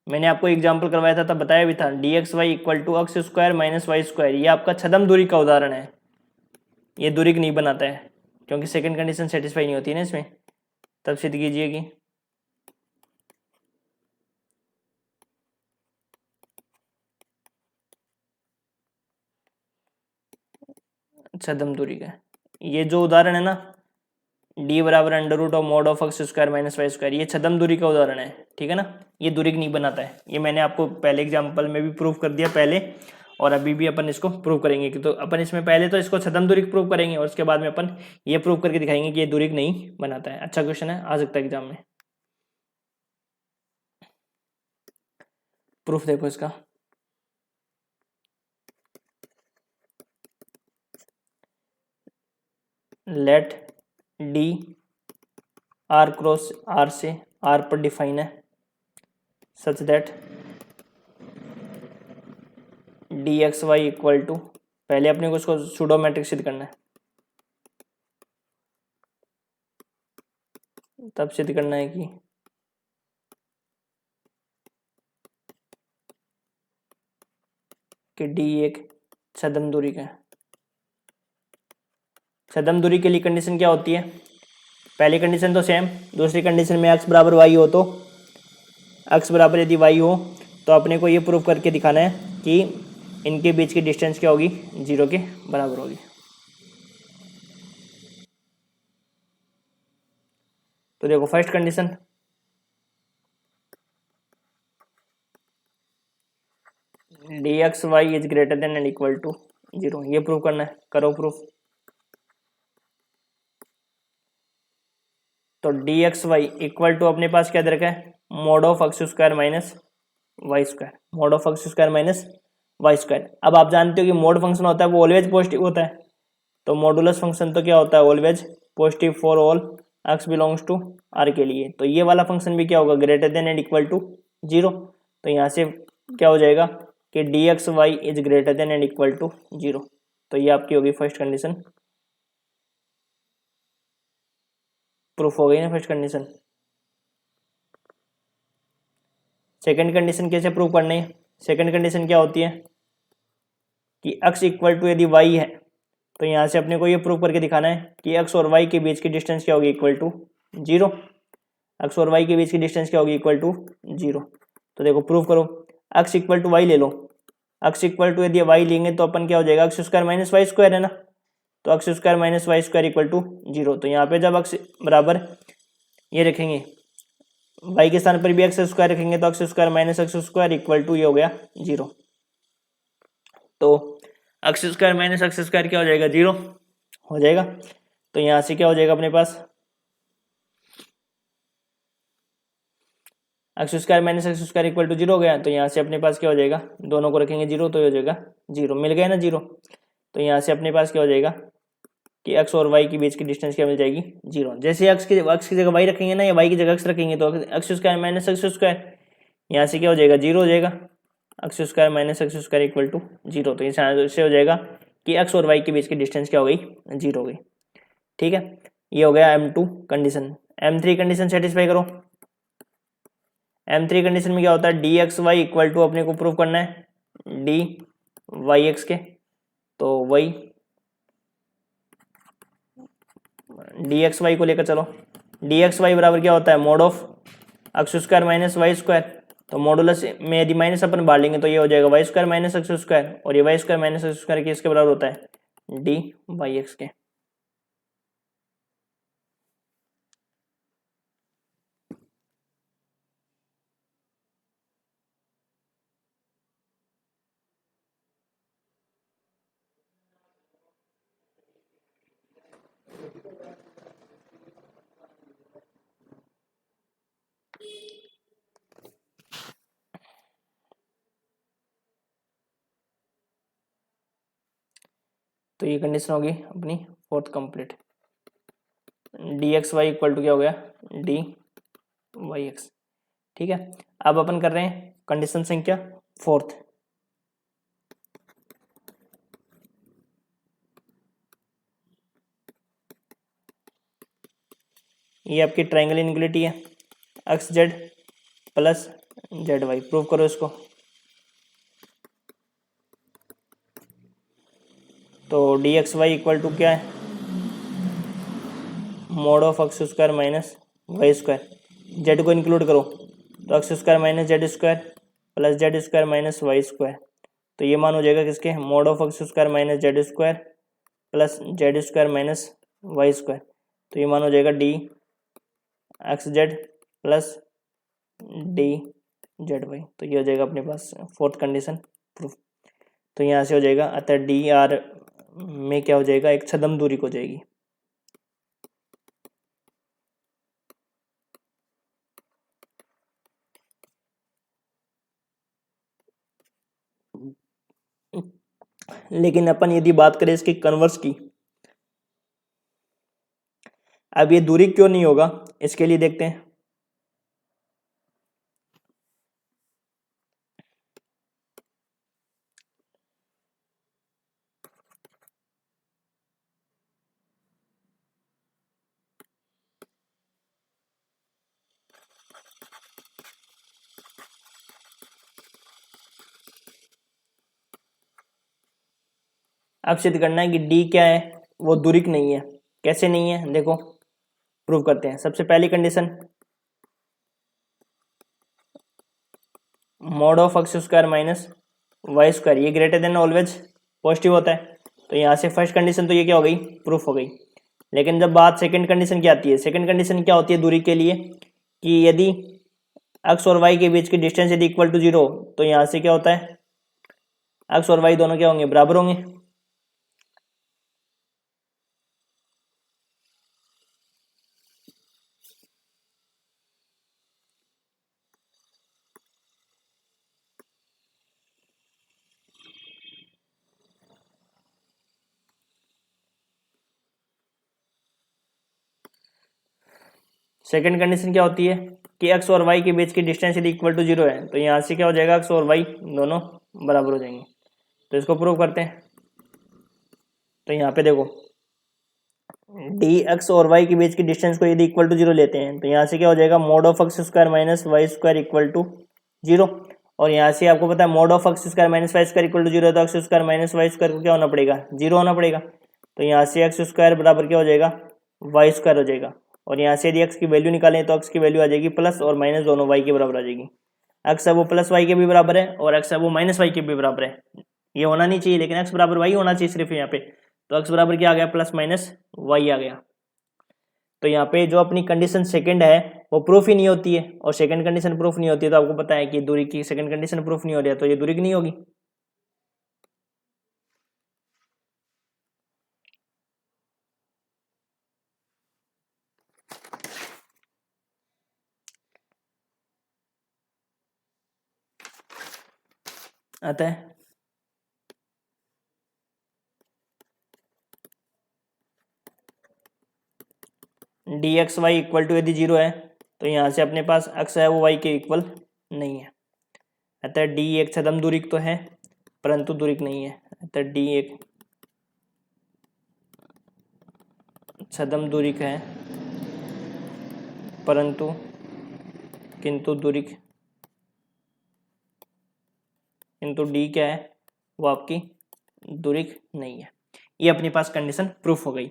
मैंने आपको एग्जाम्पल करवाया था तब बताया भी था, d x Y equal to x square minus y square, ये आपका छद्म दूरी का उदाहरण है, ये दूरिक नहीं बनाता है क्योंकि सेकंड कंडीशन सेटिस्फाई नहीं होती है ना इसमें। तब सिद्ध कीजिए कि छद्म दूरी का, ये जो उदाहरण है ना, डी बराबर under root of mod of x square minus y square, ये छद्म दूरी का उदाहरण है, ठीक है ना। ये दूरिक नहीं बनाता है, ये मैंने आपको पहले एग्जाम्पल में भी प्रूव कर दिया पहले, और अभी भी अपन इसको प्रूव करेंगे कि, तो अपन इसमें पहले तो इसको छद्म दूरिक प्रूव करेंगे और उसके बाद में अपन ये प्रूव करके दिखाएंगे कि ये दूरिक नहीं बनाता है। अच्छा क्वेश्चन है, आ सकता है एग्जाम में। प्रूफ देखो इसका, let d R cross R से आर पर डिफाइन है such that d x Y equal to, पहले अपने को इसको सूडो मैट्रिक्स सिद्ध करना है, तब सिद्ध करना है कि डी एक छद्म दूरी का है। छद्म दूरी के लिए कंडीशन क्या होती है, पहली कंडीशन तो सेम, दूसरी कंडीशन में x बराबर वाई हो, तो x बराबर यदि y हो तो अपने को ये प्रूव करके दिखाना है कि इनके बीच की डिस्टेंस क्या होगी, 0 के बराबर होगी। तो देखो first condition, d x Y is greater than and equal to 0, ये प्रूव करना है, करो प्रूफ। तो D x Y equal to अपने पास क्या दे रखा है, mod of x square minus y square, mod of x square minus y square. अब आप जानते हो कि मोड फंक्शन होता है वो ऑलवेज पॉजिटिव होता है, तो मॉडुलस फंक्शन तो क्या होता है, always positive for all x belongs to R के लिए। तो ये वाला फंक्शन भी क्या होगा, greater than and equal to 0। तो यहाँ से क्या हो जाएगा कि D x Y is greater than and equal to 0। तो ये आपकी होगी फर्स्ट कंडीशन, प्रूफ हो गई ना फर्स्ट कंडीशन। सेकंड कंडीशन कैसे प्रूव करनी है, सेकंड कंडीशन क्या होती है कि x इक्वल टू यदि y है, तो यहाँ से अपने को ये प्रूव करके दिखाना है कि x और y के बीच की डिस्टेंस क्या होगी, इक्वल टू 0। x और y के बीच की डिस्टेंस क्या होगी, इक्वल टू 0। तो देखो प्रूव करो, x इक्वल टू वाई ले लो, x इक्वल टू यदि y लेंगे तो अपन क्या हो जाएगा, x square minus y square है ना, तो x square minus y square equal to 0। तो यहाँ पे जब x बराबर ये रखेंगे, y के स्थान पर भी एक्स स्क्वायर रखेंगे, तो x square minus x square equal to ये हो गया 0। तो x square minus x square क्या हो जाएगा, 0 हो जाएगा। तो यहाँ से क्या हो जाएगा अपने पास, x square minus x square equal to 0 हो गया। तो यहाँ से अपने पास क्या हो जाएगा, दोनों को रखेंगे 0 तो ये हो जाएगा 0, मिल गया ना 0। तो यहाँ से अपने पास क्या हो जाएगा कि x और y के बीच की डिस्टेंस क्या मिल जाएगी, 0। जैसे x की जगह y रखेंगे ना, या y की जगह x रखेंगे, तो x square minus x square यहाँ से क्या हो जाएगा, 0 हो जाएगा, x square minus x square equal to 0। तो यहाँ से हो जाएगा कि x और y के बीच की डिस्टेंस क्या हो गई, 0 हो गई। ठीक है, ये हो गया M2 condition. M3 condition satisfy करो। M3 कंडीशन में क्या होता है, d x Y equal to अपने को प्रूव करना है डी वाई एक्स के, तो वही डी एक्स वाई को लेकर चलो। डी एक्स वाई बराबर क्या होता है, mod of x square minus y square, तो मॉडुलस में यदि माइनस अपन बाहर लेंगे तो ये हो जाएगा y square minus x square, और ये y square minus x square किसके बराबर होता है, डी वाई एक्स के। तो ये कंडीशन होगी अपनी fourth complete. D x Y equal to क्या हो गया, डी वाई एक्स। ठीक है, अब अपन कर रहे हैं कंडीशन संख्या फोर्थ। ये आपकी ट्रायंगल इनइक्वालिटी है, x Z plus z y, prove करो इसको। तो D x Y equal to क्या है, mod of x square minus y square, z को इंक्लूड करो तो x square minus z square plus z square minus y square. तो ये मान हो जाएगा किसके, mod of x square minus z square plus z square minus y square. तो ये मान हो जाएगा D x Z plus D Z y. तो ये हो जाएगा अपने पास फोर्थ कंडीशन प्रूफ। तो यहाँ से हो जाएगा, अतः डी आर में क्या हो जाएगा, एक छद्म दूरी हो जाएगी। लेकिन अपन यदि बात करें इसकी कन्वर्स की, अब ये दूरी क्यों नहीं होगा, इसके लिए देखते हैं। अब सिद्ध करना है कि डी क्या है, वो दूरिक नहीं है। कैसे नहीं है, देखो प्रूव करते हैं। सबसे पहली condition, mod of x square minus y square ये ग्रेटर देन ऑलवेज पॉजिटिव होता है। तो यहाँ से फर्स्ट कंडीशन तो ये क्या हो गई, प्रूफ हो गई। लेकिन जब बात सेकंड कंडीशन की आती है, सेकंड कंडीशन क्या होती है दूरी के लिए, कि यदि एक्स और वाई के बीच की डिस्टेंस यदि इक्वल टू 0, तो यहाँ से क्या होता है, एक्स और वाई दोनों क्या होंगे, बराबर होंगे। सेकंड कंडीशन क्या होती है कि एक्स और वाई के बीच की डिस्टेंस यदि इक्वल टू 0 है, तो यहाँ से क्या हो जाएगा, एक्स और वाई दोनों बराबर हो जाएंगे। तो इसको प्रूव करते हैं। तो यहाँ पे देखो, डी एक्स और वाई के बीच की डिस्टेंस को यदि इक्वल टू 0 लेते हैं, तो यहाँ से क्या हो जाएगा, mod of x square minus y square equal to 0। और यहाँ से आपको पता है mod of x square minus y square equal to 0, तो x square minus y square को क्या होना पड़ेगा, 0 होना पड़ेगा। तो यहाँ से एक्स स्क्वायर बराबर क्या हो जाएगा, वाई स्क्वायर हो जाएगा। और यहाँ से यदि एक्स की वैल्यू निकालें तो एक्स की वैल्यू आ जाएगी प्लस और माइनस दोनों वाई के बराबर आ जाएगी। एक्स है वो प्लस वाई के भी बराबर है और एक्स है वो माइनस वाई के भी बराबर है। ये होना नहीं चाहिए, लेकिन एक्स बराबर वाई होना चाहिए सिर्फ यहाँ पे। तो एक्स बराबर क्या आ गया, प्लस माइनस वाई आ गया। तो यहाँ पे जो अपनी कंडीशन सेकंड है वो प्रूफ ही नहीं होती है, और सेकंड कंडीशन प्रूफ नहीं होती है तो आपको पता है कि दूरी की सेकंड कंडीशन प्रूफ नहीं हो रही है, तो ये दूरी की नहीं होगी। आता है d x Y equal to यदि 0 है, तो यहाँ से अपने पास एक्स है वो वाई के इक्वल नहीं है। अतः डी एक छद्म दूरिक तो है परंतु दूरिक नहीं है। अतः डी एक छद्म दूरिक है परंतु किंतु दूरिक, किंतु डी क्या है, वो आपकी दूरिक नहीं है। ये अपने पास कंडीशन प्रूफ हो गई।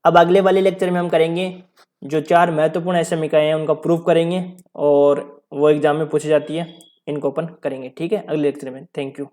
अब अगले वाले लेक्चर में हम करेंगे जो 4 महत्वपूर्ण ऐसे निकाय हैं उनका प्रूफ करेंगे, और वो एग्जाम में पूछी जाती है, इनको अपन करेंगे। ठीक है, अगले लेक्चर में। Thank you.